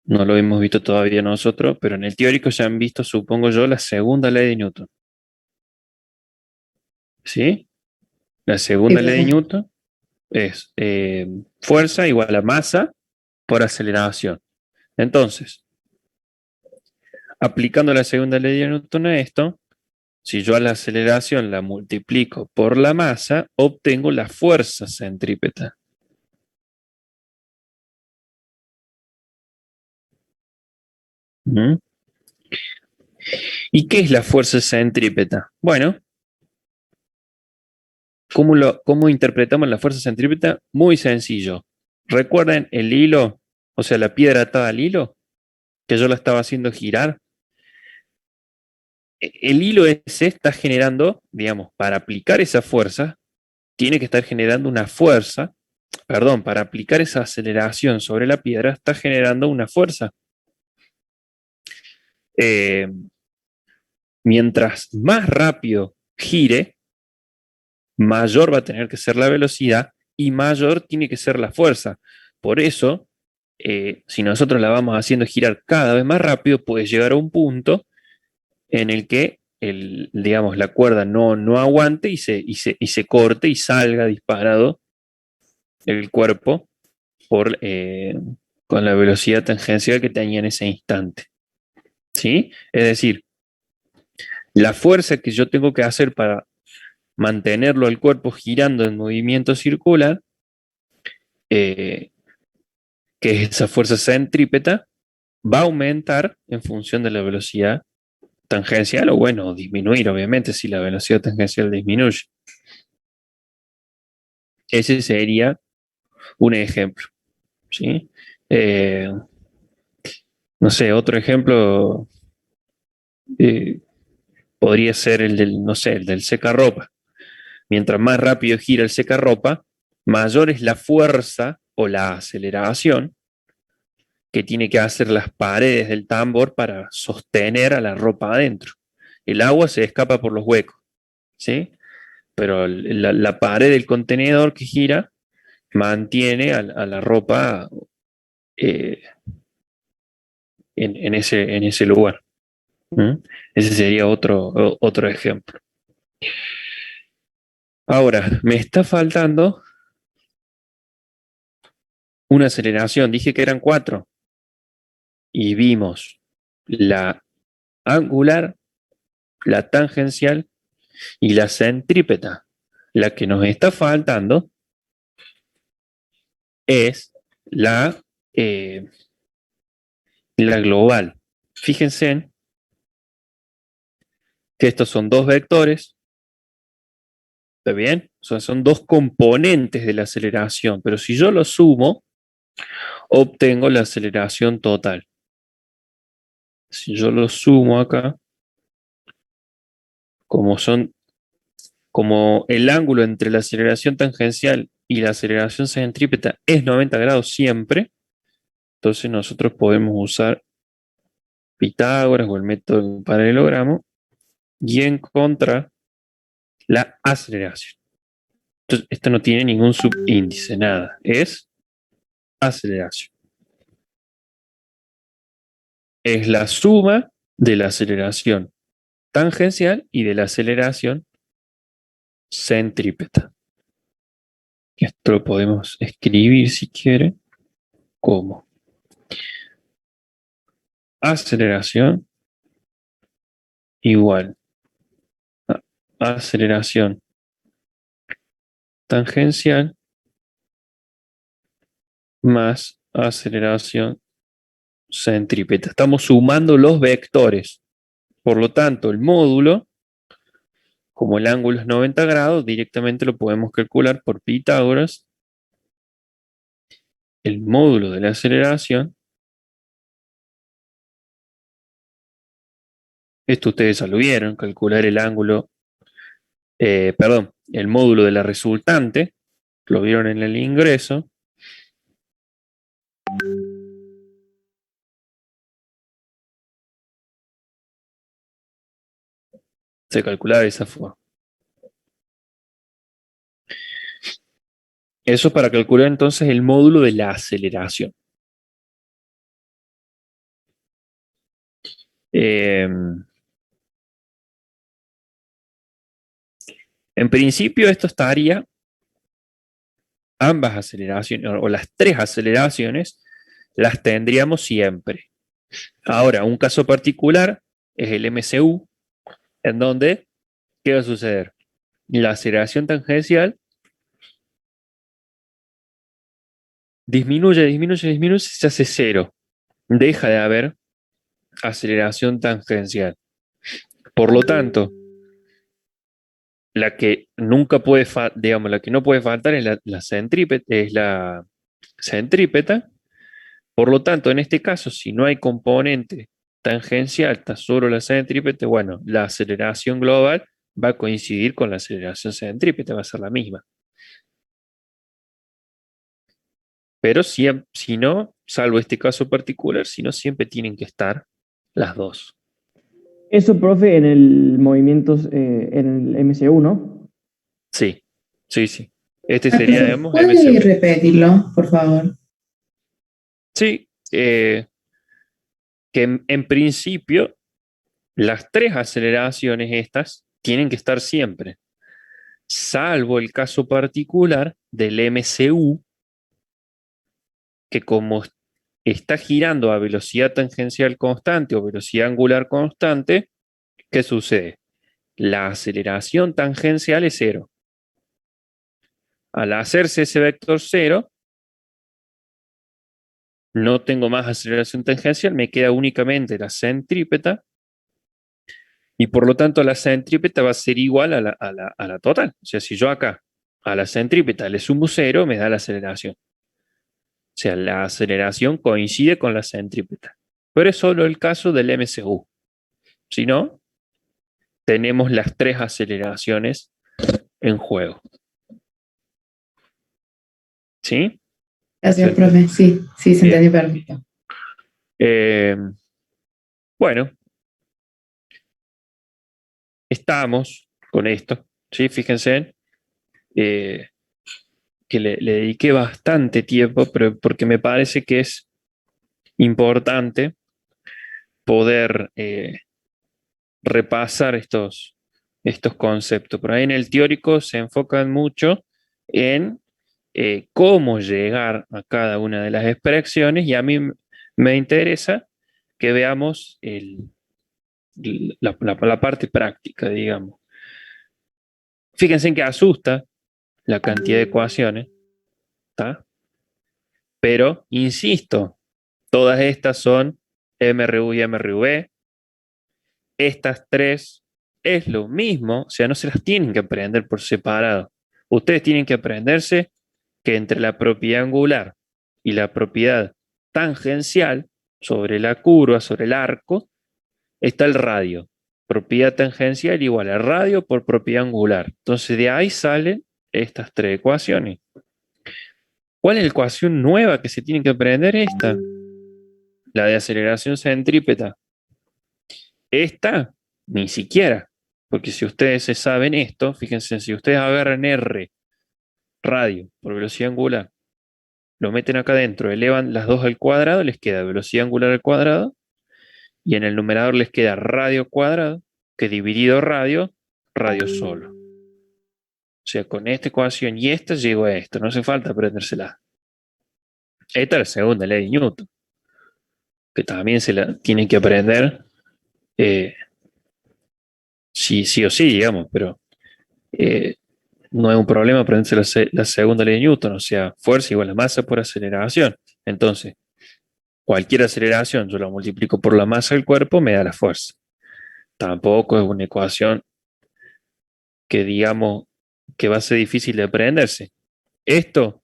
no lo hemos visto todavía nosotros, pero en el teórico ya han visto, supongo yo, la segunda ley de Newton. ¿Sí? La segunda Sí, ley de profe. Newton es fuerza igual a masa por aceleración. Entonces, aplicando la segunda ley de Newton a esto, si yo a la aceleración la multiplico por la masa, obtengo la fuerza centrípeta. ¿Mm? ¿Y qué es la fuerza centrípeta? Bueno, ¿cómo interpretamos la fuerza centrípeta? Muy sencillo. ¿Recuerden el hilo, o sea, la piedra atada al hilo, que yo la estaba haciendo girar? El hilo ese está generando, digamos, para aplicar esa fuerza, tiene que estar generando una fuerza, perdón, para aplicar esa aceleración sobre la piedra, está generando una fuerza. Mientras más rápido gire, mayor va a tener que ser la velocidad y mayor tiene que ser la fuerza. Por eso, si nosotros la vamos haciendo girar cada vez más rápido, puede llegar a un punto en el que digamos, la cuerda no aguante y se corte y salga disparado el cuerpo con la velocidad tangencial que tenía en ese instante. ¿Sí? Es decir, la fuerza que yo tengo que hacer para mantenerlo al cuerpo girando en movimiento circular, que es esa fuerza centrípeta, va a aumentar en función de la velocidad tangencial, o bueno, disminuir, obviamente, si la velocidad tangencial disminuye. Ese sería un ejemplo. ¿Sí? No sé, otro ejemplo podría ser el del, no sé, el del secarropa. Mientras más rápido gira el secarropa, mayor es la fuerza o la aceleración que tiene que hacer las paredes del tambor para sostener a la ropa adentro. El agua se escapa por los huecos, ¿sí? Pero la pared del contenedor que gira mantiene a la ropa eh, en ese lugar. ¿Mm? Ese sería otro ejemplo. Ahora, me está faltando una aceleración. Dije que eran 4 y vimos la angular, la tangencial y la centrípeta. La que nos está faltando es eh, la global. Fíjense que estos son 2 vectores, ¿está bien? Son 2 componentes de la aceleración, pero si yo los sumo, obtengo la aceleración total. Si yo los sumo acá, como el ángulo entre la aceleración tangencial y la aceleración centrípeta es 90 grados siempre, entonces nosotros podemos usar Pitágoras o el método del paralelogramo y encontrar la aceleración. Entonces, esto no tiene ningún subíndice, nada. Es aceleración. Es la suma de la aceleración tangencial y de la aceleración centrípeta. Esto lo podemos escribir si quiere como aceleración igual a aceleración tangencial más aceleración centrípeta. Estamos sumando los vectores. Por lo tanto, el módulo, como el ángulo es 90 grados, directamente lo podemos calcular por Pitágoras. El módulo de la aceleración, esto ustedes ya lo vieron, calcular el ángulo, el módulo de la resultante, lo vieron en el ingreso. Se calcula de esa forma. Eso es para calcular entonces el módulo de la aceleración. En principio esto estaría, ambas aceleraciones, o las 3 aceleraciones, las tendríamos siempre. Ahora, un caso particular es el MCU, en donde, ¿qué va a suceder? La aceleración tangencial disminuye, se hace 0. Deja de haber aceleración tangencial. Por lo tanto, la que nunca puede la que no puede faltar es la centrípeta. Por lo tanto, en este caso, si no hay componente tangencial, está solo la centrípeta, bueno, la aceleración global va a coincidir con la aceleración centrípeta, va a ser la misma. Pero si no, salvo este caso particular, si no, siempre tienen que estar las 2. Eso, profe, en el movimientos, en el MCU, ¿no? Sí. Este sería, digamos, ¿Puede MCU. repetirlo, por favor? Sí, que en principio las 3 aceleraciones estas tienen que estar siempre, salvo el caso particular del MCU, que como está girando a velocidad tangencial constante o velocidad angular constante, ¿qué sucede? La aceleración tangencial es 0. Al hacerse ese vector 0, no tengo más aceleración tangencial, me queda únicamente la centrípeta, y por lo tanto la centrípeta va a ser igual a la total. O sea, si yo acá a la centrípeta le sumo 0, me da la aceleración. O sea, la aceleración coincide con la centrípeta. Pero es solo el caso del MCU. Si no, tenemos las 3 aceleraciones en juego. ¿Sí? Gracias, profe. Sí, se Bien. entendió perfecto. Eh, bueno, estamos con esto, ¿sí? Fíjense que le dediqué bastante tiempo, pero porque me parece que es importante poder repasar estos conceptos. Por ahí en el teórico se enfocan mucho en cómo llegar a cada una de las expresiones y a mí me interesa que veamos la parte práctica, digamos. Fíjense en que asusta la cantidad de ecuaciones, ¿está? Pero, insisto, todas estas son MRU y MRV. Estas tres es lo mismo, o sea, no se las tienen que aprender por separado. Ustedes tienen que aprenderse que entre la propiedad angular y la propiedad tangencial sobre la curva, sobre el arco, está el radio. Propiedad tangencial igual a radio por propiedad angular. Entonces de ahí salen estas tres ecuaciones. ¿Cuál es la ecuación nueva que se tiene que aprender? Esta, la de aceleración centrípeta. Esta, ni siquiera, porque si ustedes se saben esto, fíjense, si ustedes agarran R, radio, por velocidad angular, lo meten acá adentro, elevan las dos al cuadrado, les queda velocidad angular al cuadrado, y en el numerador les queda radio cuadrado, que dividido radio, radio solo. O sea, con esta ecuación y esta llego a esto, no hace falta aprendérsela. Esta es la segunda ley de Newton, que también se la tienen que aprender, sí o sí, digamos, pero no es un problema aprenderse la segunda ley de Newton, o sea, fuerza igual a masa por aceleración. Entonces, cualquier aceleración, yo la multiplico por la masa del cuerpo, me da la fuerza. Tampoco es una ecuación que digamos que va a ser difícil de aprenderse. Esto,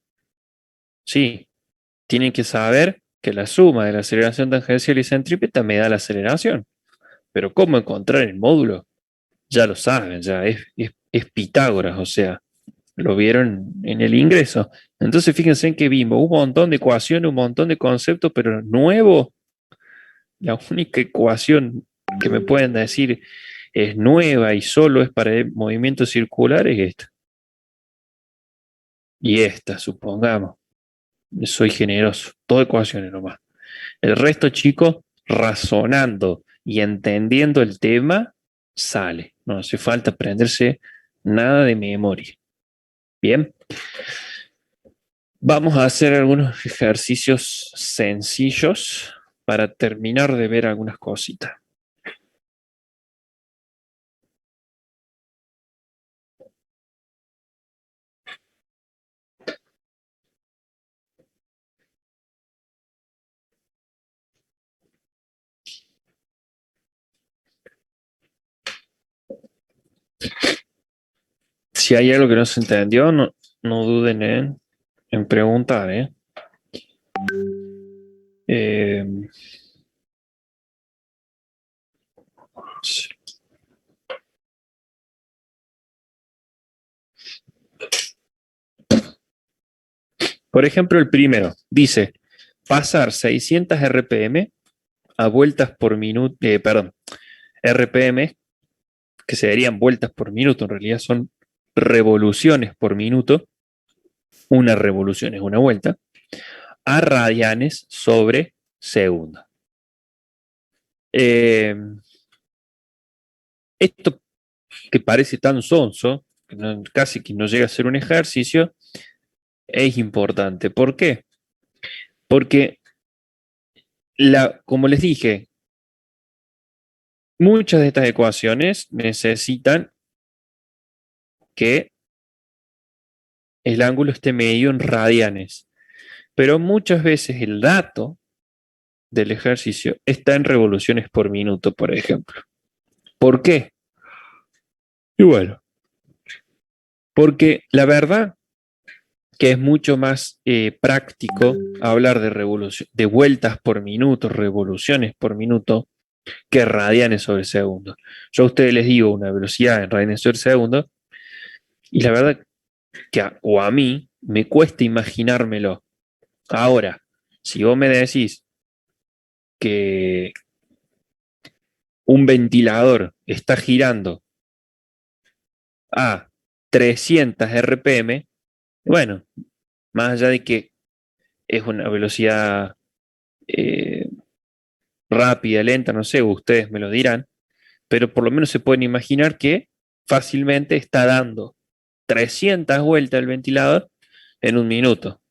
sí, tienen que saber que la suma de la aceleración tangencial y centrípeta me da la aceleración. Pero cómo encontrar el módulo, ya lo saben, ya es Pitágoras, o sea, lo vieron en el ingreso. Entonces fíjense en que vimos un montón de ecuaciones, un montón de conceptos, pero nuevo, la única ecuación que me pueden decir es nueva y solo es para movimientos circulares es esta. Y esta, supongamos. Soy generoso. Todo ecuaciones nomás. El resto, chicos, razonando y entendiendo el tema, sale. No hace falta aprenderse nada de memoria. Bien. Vamos a hacer algunos ejercicios sencillos para terminar de ver algunas cositas. Si hay algo que no se entendió, no duden en preguntar, ¿eh? Sí. Por ejemplo, el primero dice pasar 600 RPM a vueltas por minuto, perdón, RPM, que serían vueltas por minuto, en realidad son revoluciones por minuto, una revolución es una vuelta, a radianes sobre segundo. Esto que parece tan sonso, casi que no llega a ser un ejercicio, es importante. ¿Por qué? Porque, como les dije, muchas de estas ecuaciones necesitan que el ángulo esté medido en radianes, pero muchas veces el dato del ejercicio está en revoluciones por minuto, por ejemplo. ¿Por qué? Y bueno, porque la verdad que es mucho más práctico hablar de vueltas por minuto, revoluciones por minuto, que radianes sobre segundo. Yo a ustedes les digo una velocidad en radianes sobre segundo, y la verdad que a mí me cuesta imaginármelo. Ahora, si vos me decís que un ventilador está girando a 300 RPM, bueno, más allá de que es una velocidad rápida, lenta, no sé, ustedes me lo dirán, pero por lo menos se pueden imaginar que fácilmente está dando 300 vueltas el ventilador en un minuto.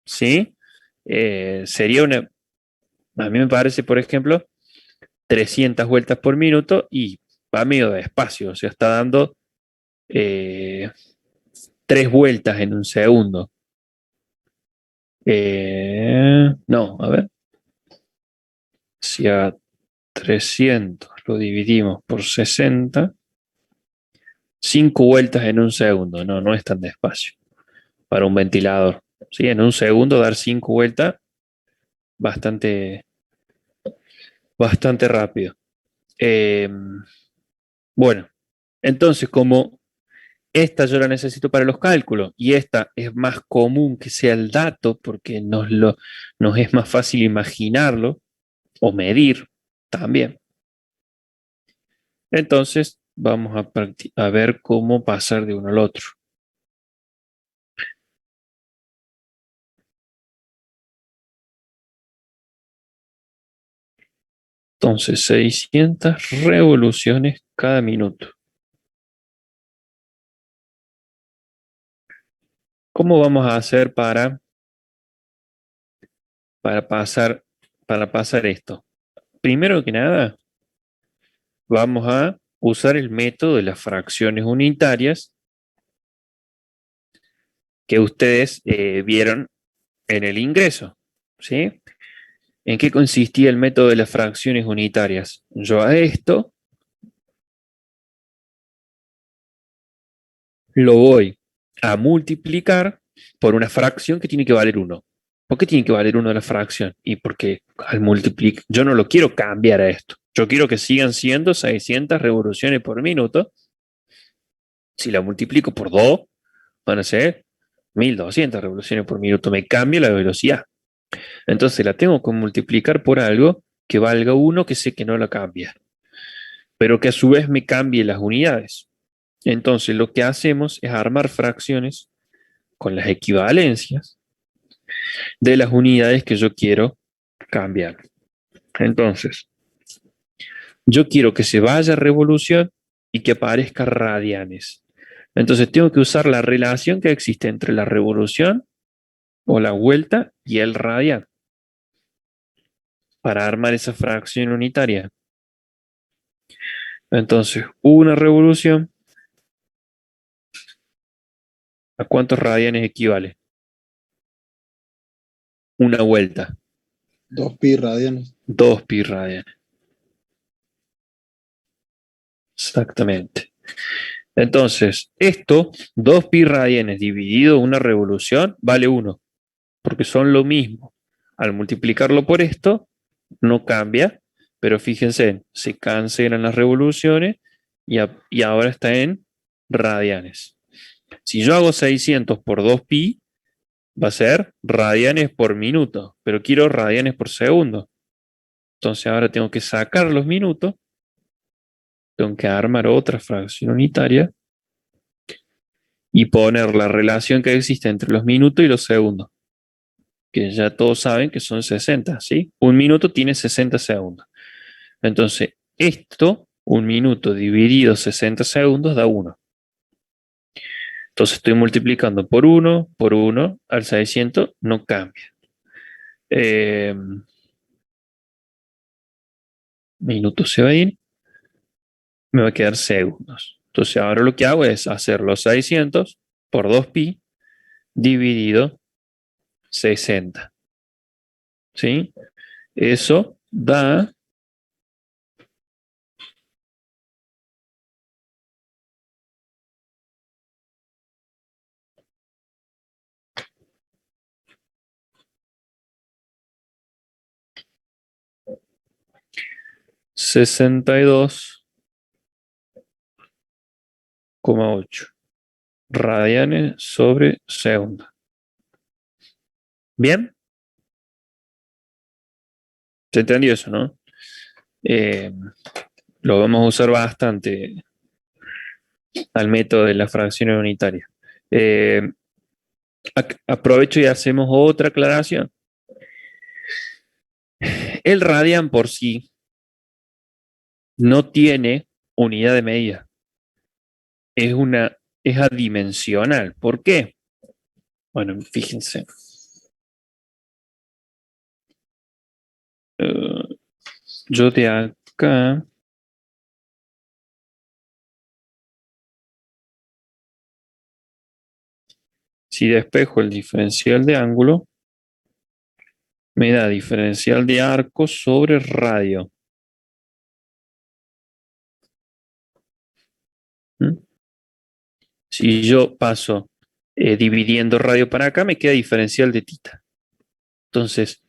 ¿Sí? Sería a mí me parece, por ejemplo, 300 vueltas por minuto y va medio despacio, o sea, está dando 3 vueltas en un segundo. No, a ver. Si a 300 lo dividimos por 60, 5 vueltas en un segundo. No, no es tan despacio para un ventilador. ¿Sí? En un segundo dar 5 vueltas, bastante, bastante rápido. Bueno, entonces como esta yo la necesito para los cálculos y esta es más común que sea el dato porque nos es más fácil imaginarlo o medir también. Entonces vamos a ver cómo pasar de uno al otro. Entonces 600 revoluciones cada minuto. ¿Cómo vamos a hacer para pasar, para pasar esto? Primero que nada, vamos a usar el método de las fracciones unitarias que ustedes vieron en el ingreso, ¿sí? ¿En qué consistía el método de las fracciones unitarias? Yo a esto lo voy a multiplicar por una fracción que tiene que valer 1. ¿Por qué tiene que valer 1 la fracción? Y porque al multiplicar, yo no lo quiero cambiar a esto. Yo quiero que sigan siendo 600 revoluciones por minuto. Si la multiplico por 2, van a ser 1200 revoluciones por minuto. Me cambia la velocidad. Entonces la tengo que multiplicar por algo que valga 1, que sé que no la cambia, pero que a su vez me cambie las unidades. Entonces lo que hacemos es armar fracciones con las equivalencias de las unidades que yo quiero cambiar. Entonces, yo quiero que se vaya revolución y que aparezca radianes. Entonces tengo que usar la relación que existe entre la revolución o la vuelta y el radian para armar esa fracción unitaria. Entonces, una revolución, ¿a cuántos radianes equivale? Una vuelta. 2pi radianes. 2 pi radianes. Exactamente. Entonces, esto, 2 pi radianes dividido una revolución, vale 1, porque son lo mismo. Al multiplicarlo por esto, no cambia, pero fíjense, se cancelan las revoluciones y ahora está en radianes. Si yo hago 600 por 2 pi, va a ser radianes por minuto, pero quiero radianes por segundo. Entonces ahora tengo que sacar los minutos, tengo que armar otra fracción unitaria y poner la relación que existe entre los minutos y los segundos, que ya todos saben que son 60, ¿sí? Un minuto tiene 60 segundos. Entonces, esto, un minuto dividido 60 segundos da 1. Entonces estoy multiplicando por 1, al 600 no cambia. Minuto se va a ir, me va a quedar segundos. Entonces ahora lo que hago es hacer los 600 por 2pi dividido 60. ¿Sí? Eso da 62,8 radianes sobre segundo. ¿Bien? ¿Se entendió eso, no? Lo vamos a usar bastante al método de las fracciones unitarias. Aprovecho y hacemos otra aclaración. El radian por sí no tiene unidad de medida. Es adimensional. ¿Por qué? Bueno, fíjense. Yo de acá. Si despejo el diferencial de ángulo, me da diferencial de arco sobre radio. ¿Mm? Si yo paso dividiendo radio para acá, me queda diferencial de tita. Entonces,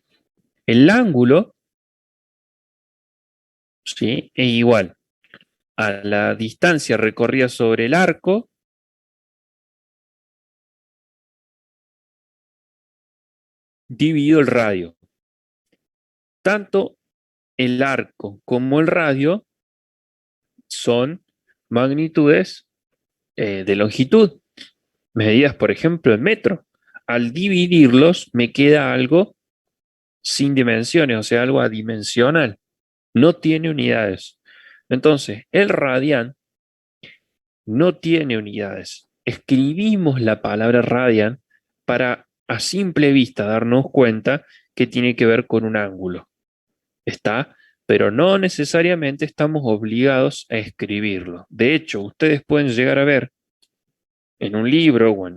el ángulo, ¿sí?, es igual a la distancia recorrida sobre el arco dividido el radio. Tanto el arco como el radio son magnitudes de longitud, medidas, por ejemplo, en metro. Al dividirlos, me queda algo sin dimensiones, o sea, algo adimensional. No tiene unidades. Entonces, el radian no tiene unidades. Escribimos la palabra radian para a simple vista darnos cuenta que tiene que ver con un ángulo. ¿Está? Pero no necesariamente estamos obligados a escribirlo. De hecho, ustedes pueden llegar a ver en un libro o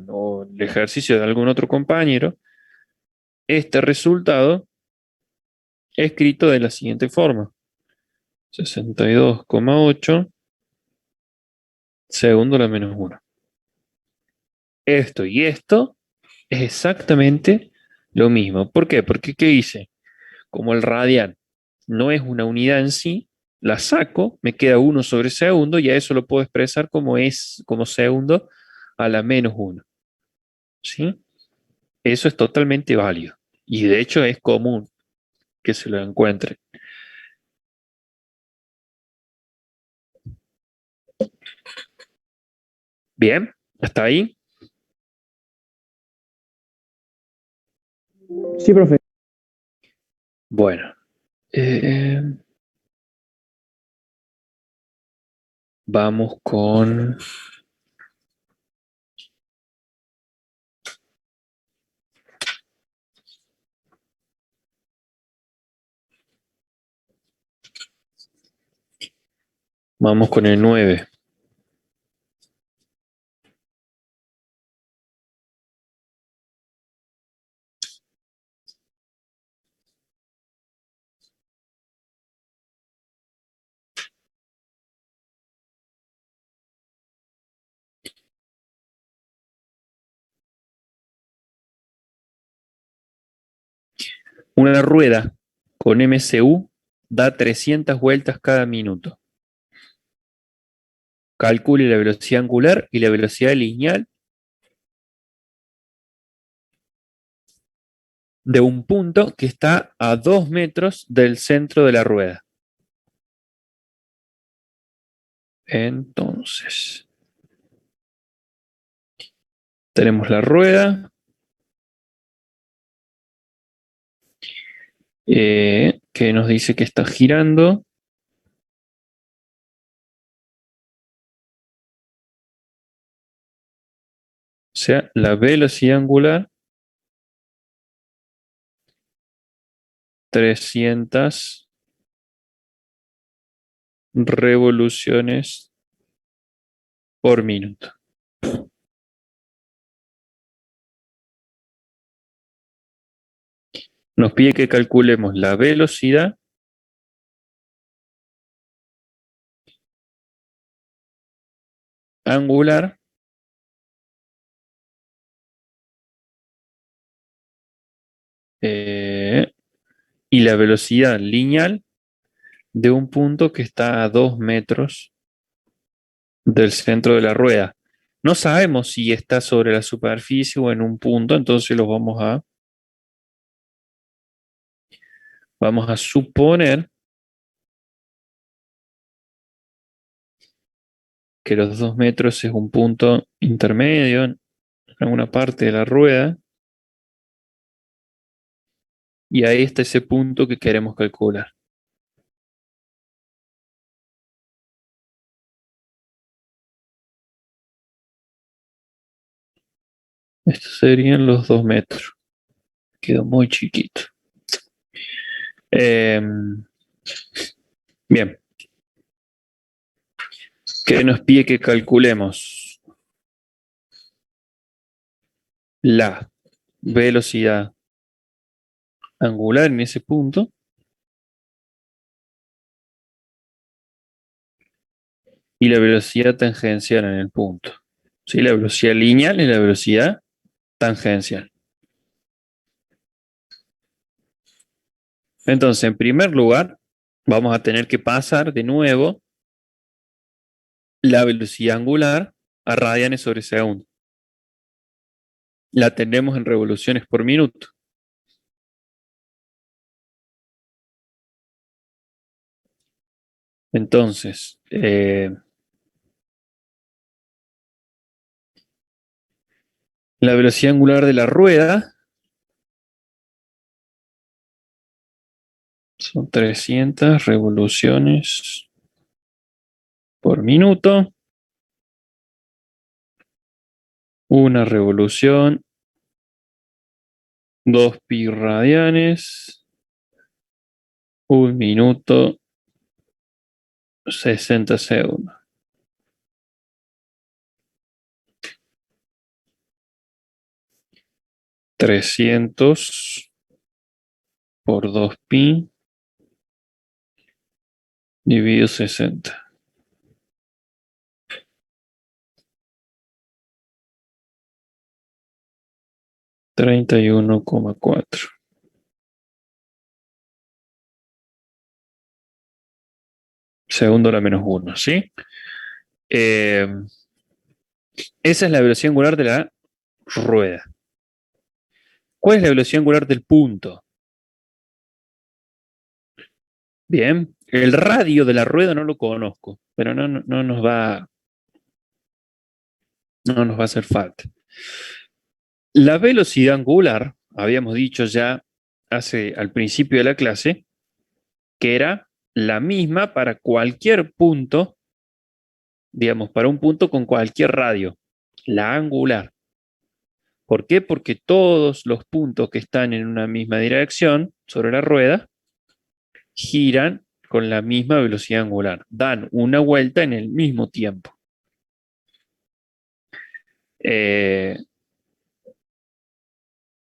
en el ejercicio de algún otro compañero este resultado escrito de la siguiente forma: 62,8 segundo a la menos 1. Esto y esto es exactamente lo mismo. ¿Por qué? Porque, ¿qué hice? Como el radian no es una unidad en sí, la saco, me queda 1 sobre segundo y a eso lo puedo expresar como segundo a la menos 1. ¿Sí? Eso es totalmente válido. Y de hecho es común que se lo encuentre. Bien, ¿hasta ahí? Sí, profe. Bueno. Vamos con... Vamos con el 9. Una rueda con MCU da 300 vueltas cada minuto. Calcule la velocidad angular y la velocidad lineal de un punto que está a 2 metros del centro de la rueda. Entonces, tenemos la rueda. Que nos dice que está girando. O sea, la velocidad angular 300 revoluciones por minuto. Nos pide que calculemos la velocidad angular y la velocidad lineal de un punto que está a 2 metros del centro de la rueda. No sabemos si está sobre la superficie o en un punto, entonces los vamos a Vamos a suponer que los 2 metros es un punto intermedio en alguna parte de la rueda. Y ahí está ese punto que queremos calcular. Estos serían los 2 metros. Quedó muy chiquito. Bien. ¿Qué nos pide que calculemos? La velocidad angular en ese punto y la velocidad tangencial en el punto. ¿Sí? La velocidad lineal y la velocidad tangencial. Entonces, en primer lugar, vamos a tener que pasar de nuevo la velocidad angular a radianes sobre segundo. La tenemos en revoluciones por minuto. Entonces, la velocidad angular de la rueda son 300 revoluciones por minuto. Una revolución, 2 pi radianes, 1 minuto, 60 segundos. $300 por 2 pi dividido 60. $31,4. Segundo a la menos 1, ¿sí? Esa es la velocidad angular de la rueda. ¿Cuál es la velocidad angular del punto? Bien, el radio de la rueda no lo conozco, pero no nos va a hacer falta. La velocidad angular, habíamos dicho ya al principio de la clase, que era la misma para cualquier punto, digamos, para un punto con cualquier radio, la angular. ¿Por qué? Porque todos los puntos que están en una misma dirección sobre la rueda giran con la misma velocidad angular, dan una vuelta en el mismo tiempo.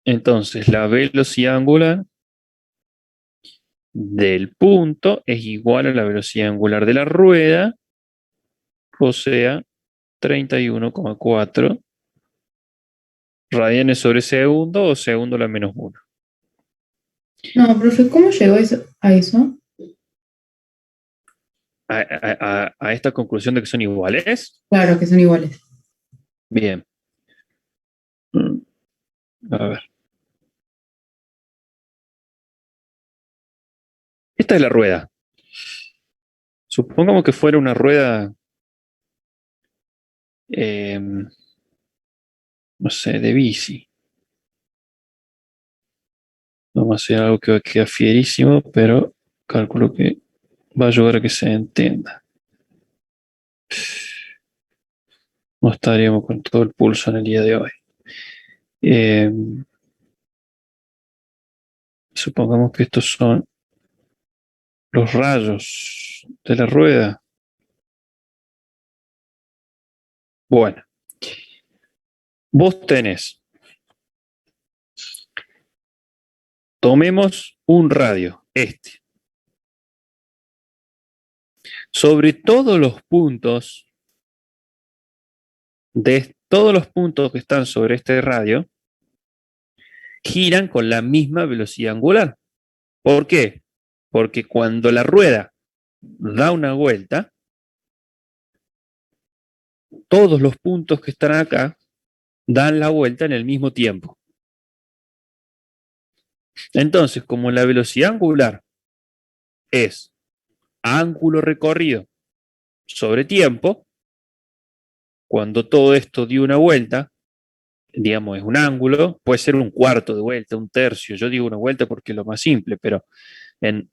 Entonces, la velocidad angular del punto es igual a la velocidad angular de la rueda, o sea, 31,4 radianes sobre segundo o segundo a la menos 1. No, profe, ¿cómo llegó eso, a eso? A esta conclusión de que son iguales. Claro, que son iguales. Bien. A ver. Esta es la rueda. Supongamos que fuera una rueda, no sé, de bici. Vamos a hacer algo que va a quedar fierísimo, pero calculo que va a ayudar a que se entienda. No estaríamos con todo el pulso en el día de hoy. Supongamos que estos son los rayos de la rueda. Bueno, vos tenés, tomemos un radio, este. Sobre todos los puntos, de todos los puntos que están sobre este radio, giran con la misma velocidad angular. ¿Por qué? Porque cuando la rueda da una vuelta, todos los puntos que están acá dan la vuelta en el mismo tiempo. Entonces, como la velocidad angular es ángulo recorrido sobre tiempo, cuando todo esto dio una vuelta, digamos, es un ángulo, puede ser un cuarto de vuelta, un tercio. Yo digo una vuelta porque es lo más simple, pero en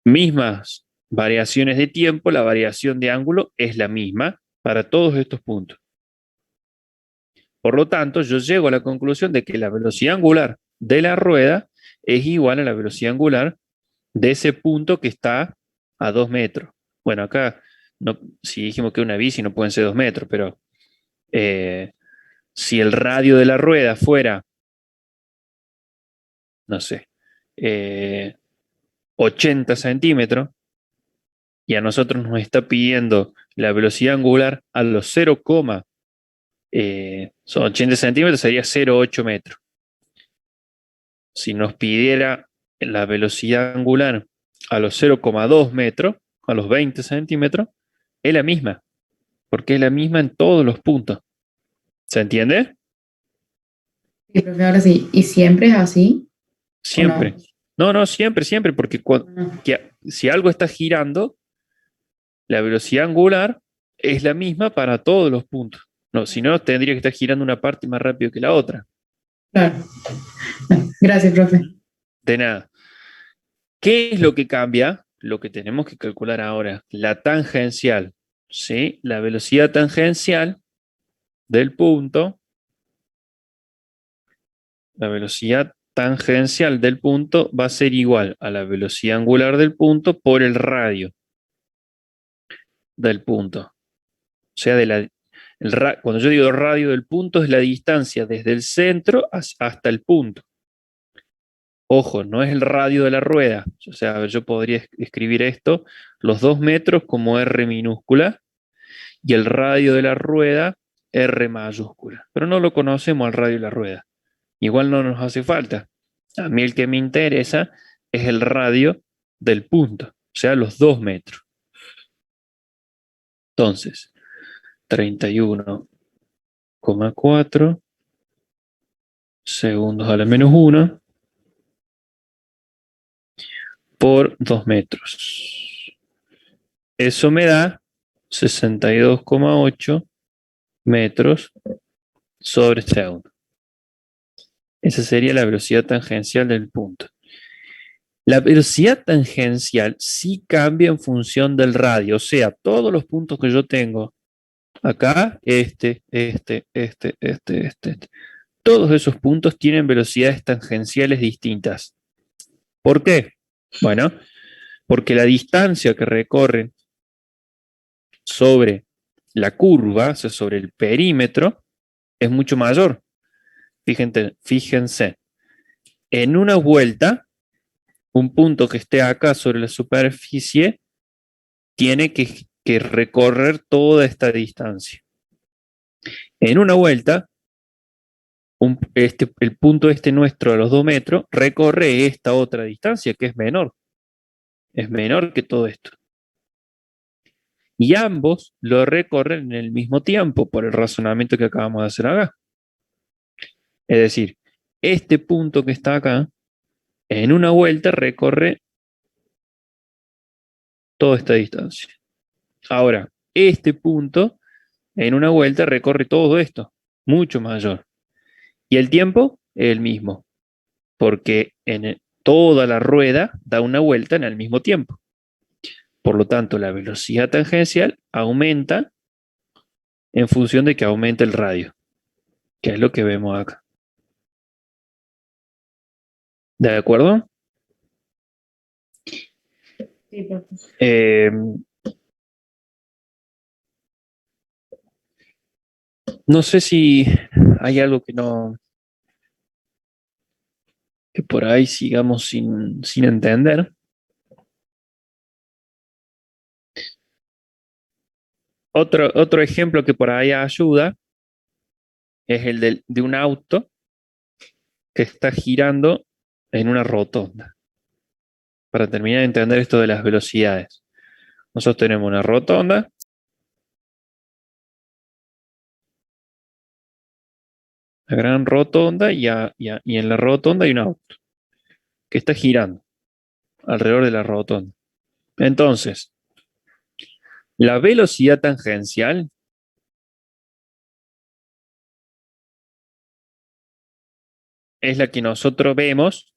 mismas variaciones de tiempo, la variación de ángulo es la misma para todos estos puntos. Por lo tanto, yo llego a la conclusión de que la velocidad angular de la rueda es igual a la velocidad angular de ese punto que está a 2 metros. Bueno, acá, no, si dijimos que una bici no pueden ser 2 metros, pero si el radio de la rueda fuera, no sé, 80 centímetros, y a nosotros nos está pidiendo la velocidad angular a los 0, son 80 centímetros, sería 0,8 metros. Si nos pidiera la velocidad angular a los 0,2 metros, a los 20 centímetros, es la misma, porque es la misma en todos los puntos. ¿Se entiende? Sí, profe, ahora sí. ¿Y siempre es así o Siempre. no? No, siempre, siempre, porque No. si algo está girando, la velocidad angular es la misma para todos los puntos. No, si no, tendría que estar girando una parte más rápido que la otra. Claro. No, gracias, profe. De nada. ¿Qué es lo que cambia? Lo que tenemos que calcular ahora, la tangencial, ¿sí? La velocidad tangencial del punto, la velocidad tangencial del punto va a ser igual a la velocidad angular del punto por el radio del punto. O sea, cuando yo digo radio del punto es la distancia desde el centro hasta el punto. Ojo, no es el radio de la rueda. O sea, a ver, yo podría escribir esto, los 2 metros como R minúscula y el radio de la rueda R mayúscula. Pero no lo conocemos al radio de la rueda. Igual no nos hace falta. A mí el que me interesa es el radio del punto, o sea, los 2 metros. Entonces, 31,4 segundos a la -1 por 2 metros. Eso me da 62,8 metros sobre segundo. Esa sería la velocidad tangencial del punto. La velocidad tangencial sí cambia en función del radio, o sea, todos los puntos que yo tengo acá, todos esos puntos tienen velocidades tangenciales distintas. ¿Por qué? Bueno, porque la distancia que recorren sobre la curva, o sea, sobre el perímetro, es mucho mayor. Fíjense, en una vuelta, un punto que esté acá sobre la superficie tiene que recorrer toda esta distancia. En una vuelta, el punto nuestro a los 2 metros recorre esta otra distancia que es menor. Es menor que todo esto. Y ambos lo recorren en el mismo tiempo por el razonamiento que acabamos de hacer acá. Es decir, este punto que está acá, en una vuelta recorre toda esta distancia. Ahora, este punto, en una vuelta recorre todo esto, mucho mayor. Y el tiempo es el mismo, porque toda la rueda da una vuelta en el mismo tiempo. Por lo tanto, la velocidad tangencial aumenta en función de que aumenta el radio, que es lo que vemos acá. ¿De acuerdo? Sí, profe. No sé si hay algo que por ahí sigamos sin entender. Otro ejemplo que por ahí ayuda es el de un auto que está girando en una rotonda. Para terminar de entender esto de las velocidades. Nosotros tenemos una rotonda. Una gran rotonda y en la rotonda hay un auto. que está girando alrededor de la rotonda. Entonces, la velocidad tangencial es la que nosotros vemos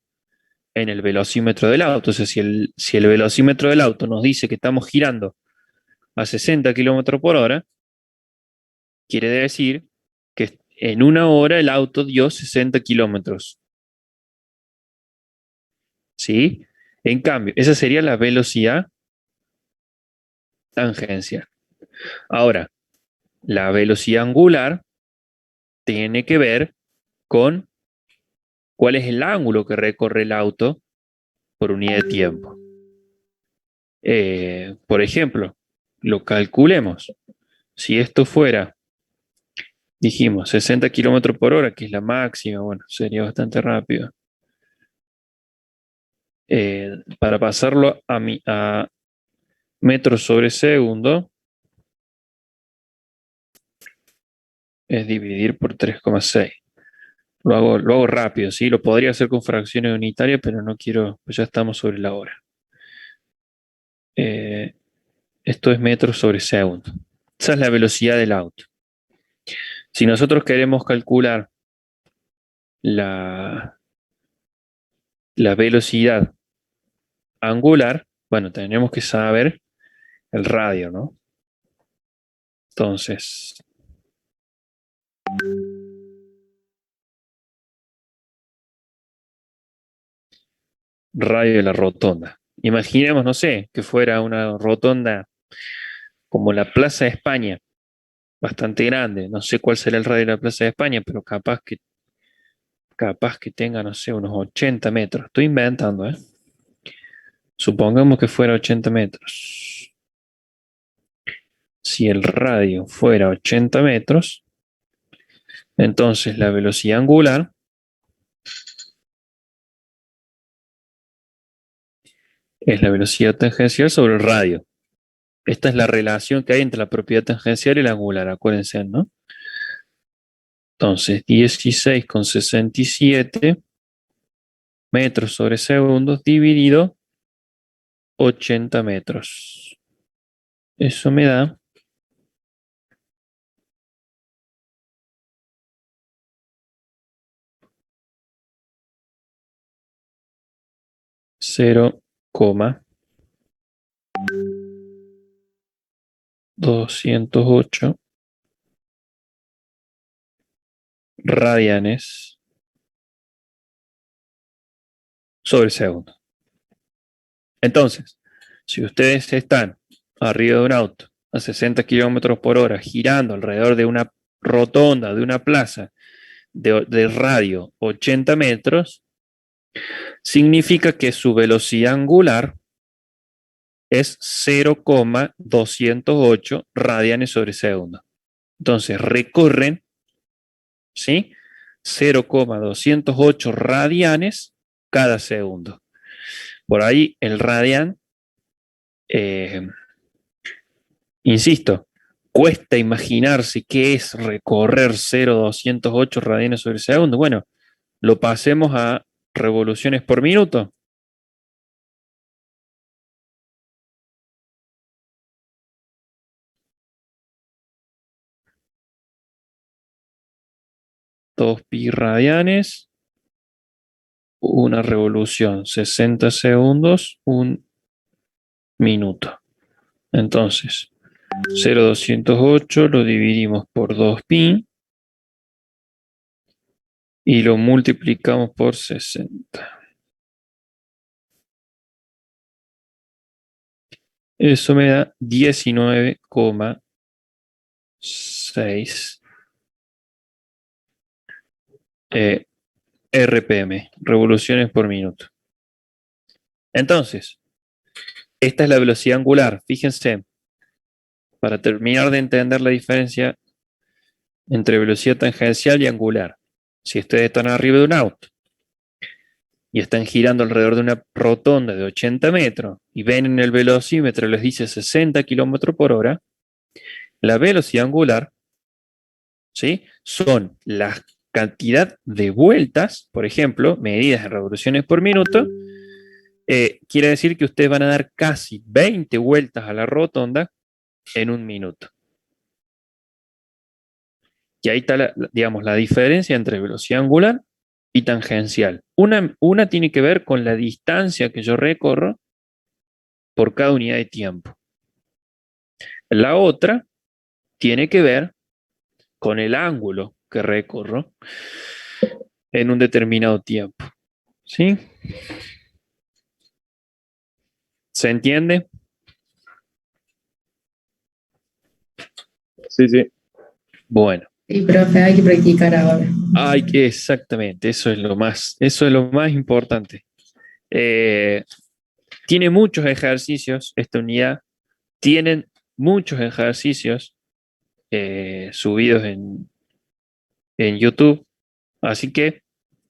en el velocímetro del auto. O sea, si el velocímetro del auto nos dice que estamos girando a 60 kilómetros por hora, quiere decir que en una hora el auto dio 60 kilómetros. ¿Sí? En cambio, esa sería la velocidad tangencial. Ahora, la velocidad angular tiene que ver con cuál es el ángulo que recorre el auto por unidad de tiempo. Por ejemplo, lo calculemos. Si esto fuera, dijimos, 60 kilómetros por hora, que es la máxima, bueno, sería bastante rápido. Para pasarlo a metros sobre segundo, es dividir por 3,6. Lo hago rápido, ¿sí? Lo podría hacer con fracciones unitarias, pero no quiero, pues ya estamos sobre la hora. Esto es metros sobre segundo. Esa es la velocidad del auto. Si nosotros queremos calcular la velocidad angular, bueno, tenemos que saber el radio, ¿no? Entonces, radio de la rotonda. Imaginemos, no sé, que fuera una rotonda como la Plaza de España, bastante grande. No sé cuál será el radio de la Plaza de España, pero capaz que tenga, no sé, unos 80 metros. Estoy inventando, ¿eh? Supongamos que fuera 80 metros. Si el radio fuera 80 metros, entonces la velocidad angular es la velocidad tangencial sobre el radio. Esta es la relación que hay entre la propiedad tangencial y la angular, acuérdense, ¿no? Entonces, 16,67 metros sobre segundos dividido 80 metros. Eso me da 0,208 radianes sobre segundo. Entonces, si ustedes están arriba de un auto a 60 kilómetros por hora girando alrededor de una rotonda, de una plaza de radio 80 metros, significa que su velocidad angular es 0,208 radianes sobre segundo. Entonces recorren, ¿sí? 0,208 radianes cada segundo. Por ahí el radian, insisto, cuesta imaginarse qué es recorrer 0,208 radianes sobre segundo. Bueno, lo pasemos a revoluciones por minuto. Dos pi radianes, una revolución, 60 segundos, un minuto. Entonces, 0,208 lo dividimos por 2pi y lo multiplicamos por 60. Eso me da 19,6 RPM, revoluciones por minuto. Entonces, esta es la velocidad angular. Fíjense, para terminar de entender la diferencia entre velocidad tangencial y angular. Si ustedes están arriba de un auto y están girando alrededor de una rotonda de 80 metros y ven en el velocímetro les dice 60 kilómetros por hora, la velocidad angular, ¿sí?, son la cantidad de vueltas, por ejemplo, medidas en revoluciones por minuto, quiere decir que ustedes van a dar casi 20 vueltas a la rotonda en un minuto. Y ahí está, digamos, la diferencia entre velocidad angular y tangencial. Una tiene que ver con la distancia que yo recorro por cada unidad de tiempo. La otra tiene que ver con el ángulo que recorro en un determinado tiempo. ¿Sí? ¿Se entiende? Sí, sí. Bueno. Sí, profe, hay que practicar ahora. Exactamente, eso es lo más importante. Tiene muchos ejercicios, esta unidad, tienen muchos ejercicios subidos en YouTube, así que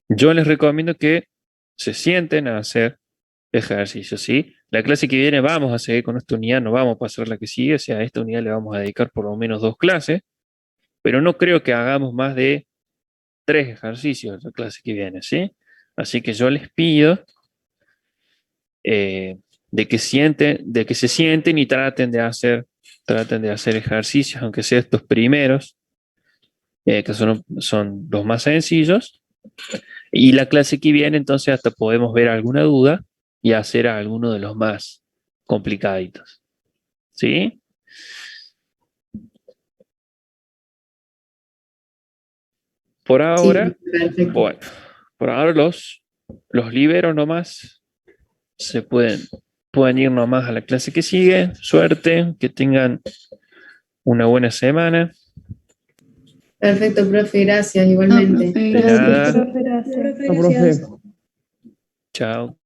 yo les recomiendo que se sienten a hacer ejercicios, ¿sí? La clase que viene vamos a seguir con esta unidad, no vamos a pasar la que sigue, o sea, a esta unidad le vamos a dedicar por lo menos 2 clases, pero no creo que hagamos más de 3 ejercicios la clase que viene, ¿sí? Así que yo les pido de que se sienten y traten de hacer ejercicios, aunque sea estos primeros, que son los más sencillos. Y la clase que viene, entonces, hasta podemos ver alguna duda y hacer alguno de los más complicaditos. ¿Sí? Por ahora, Sí, perfecto. bueno, por ahora los libero nomás. Pueden ir nomás a la clase que sigue. Suerte, que tengan una buena semana. Perfecto, profe, gracias, No, igualmente. profe, De gracias. nada. No, profe. Chao.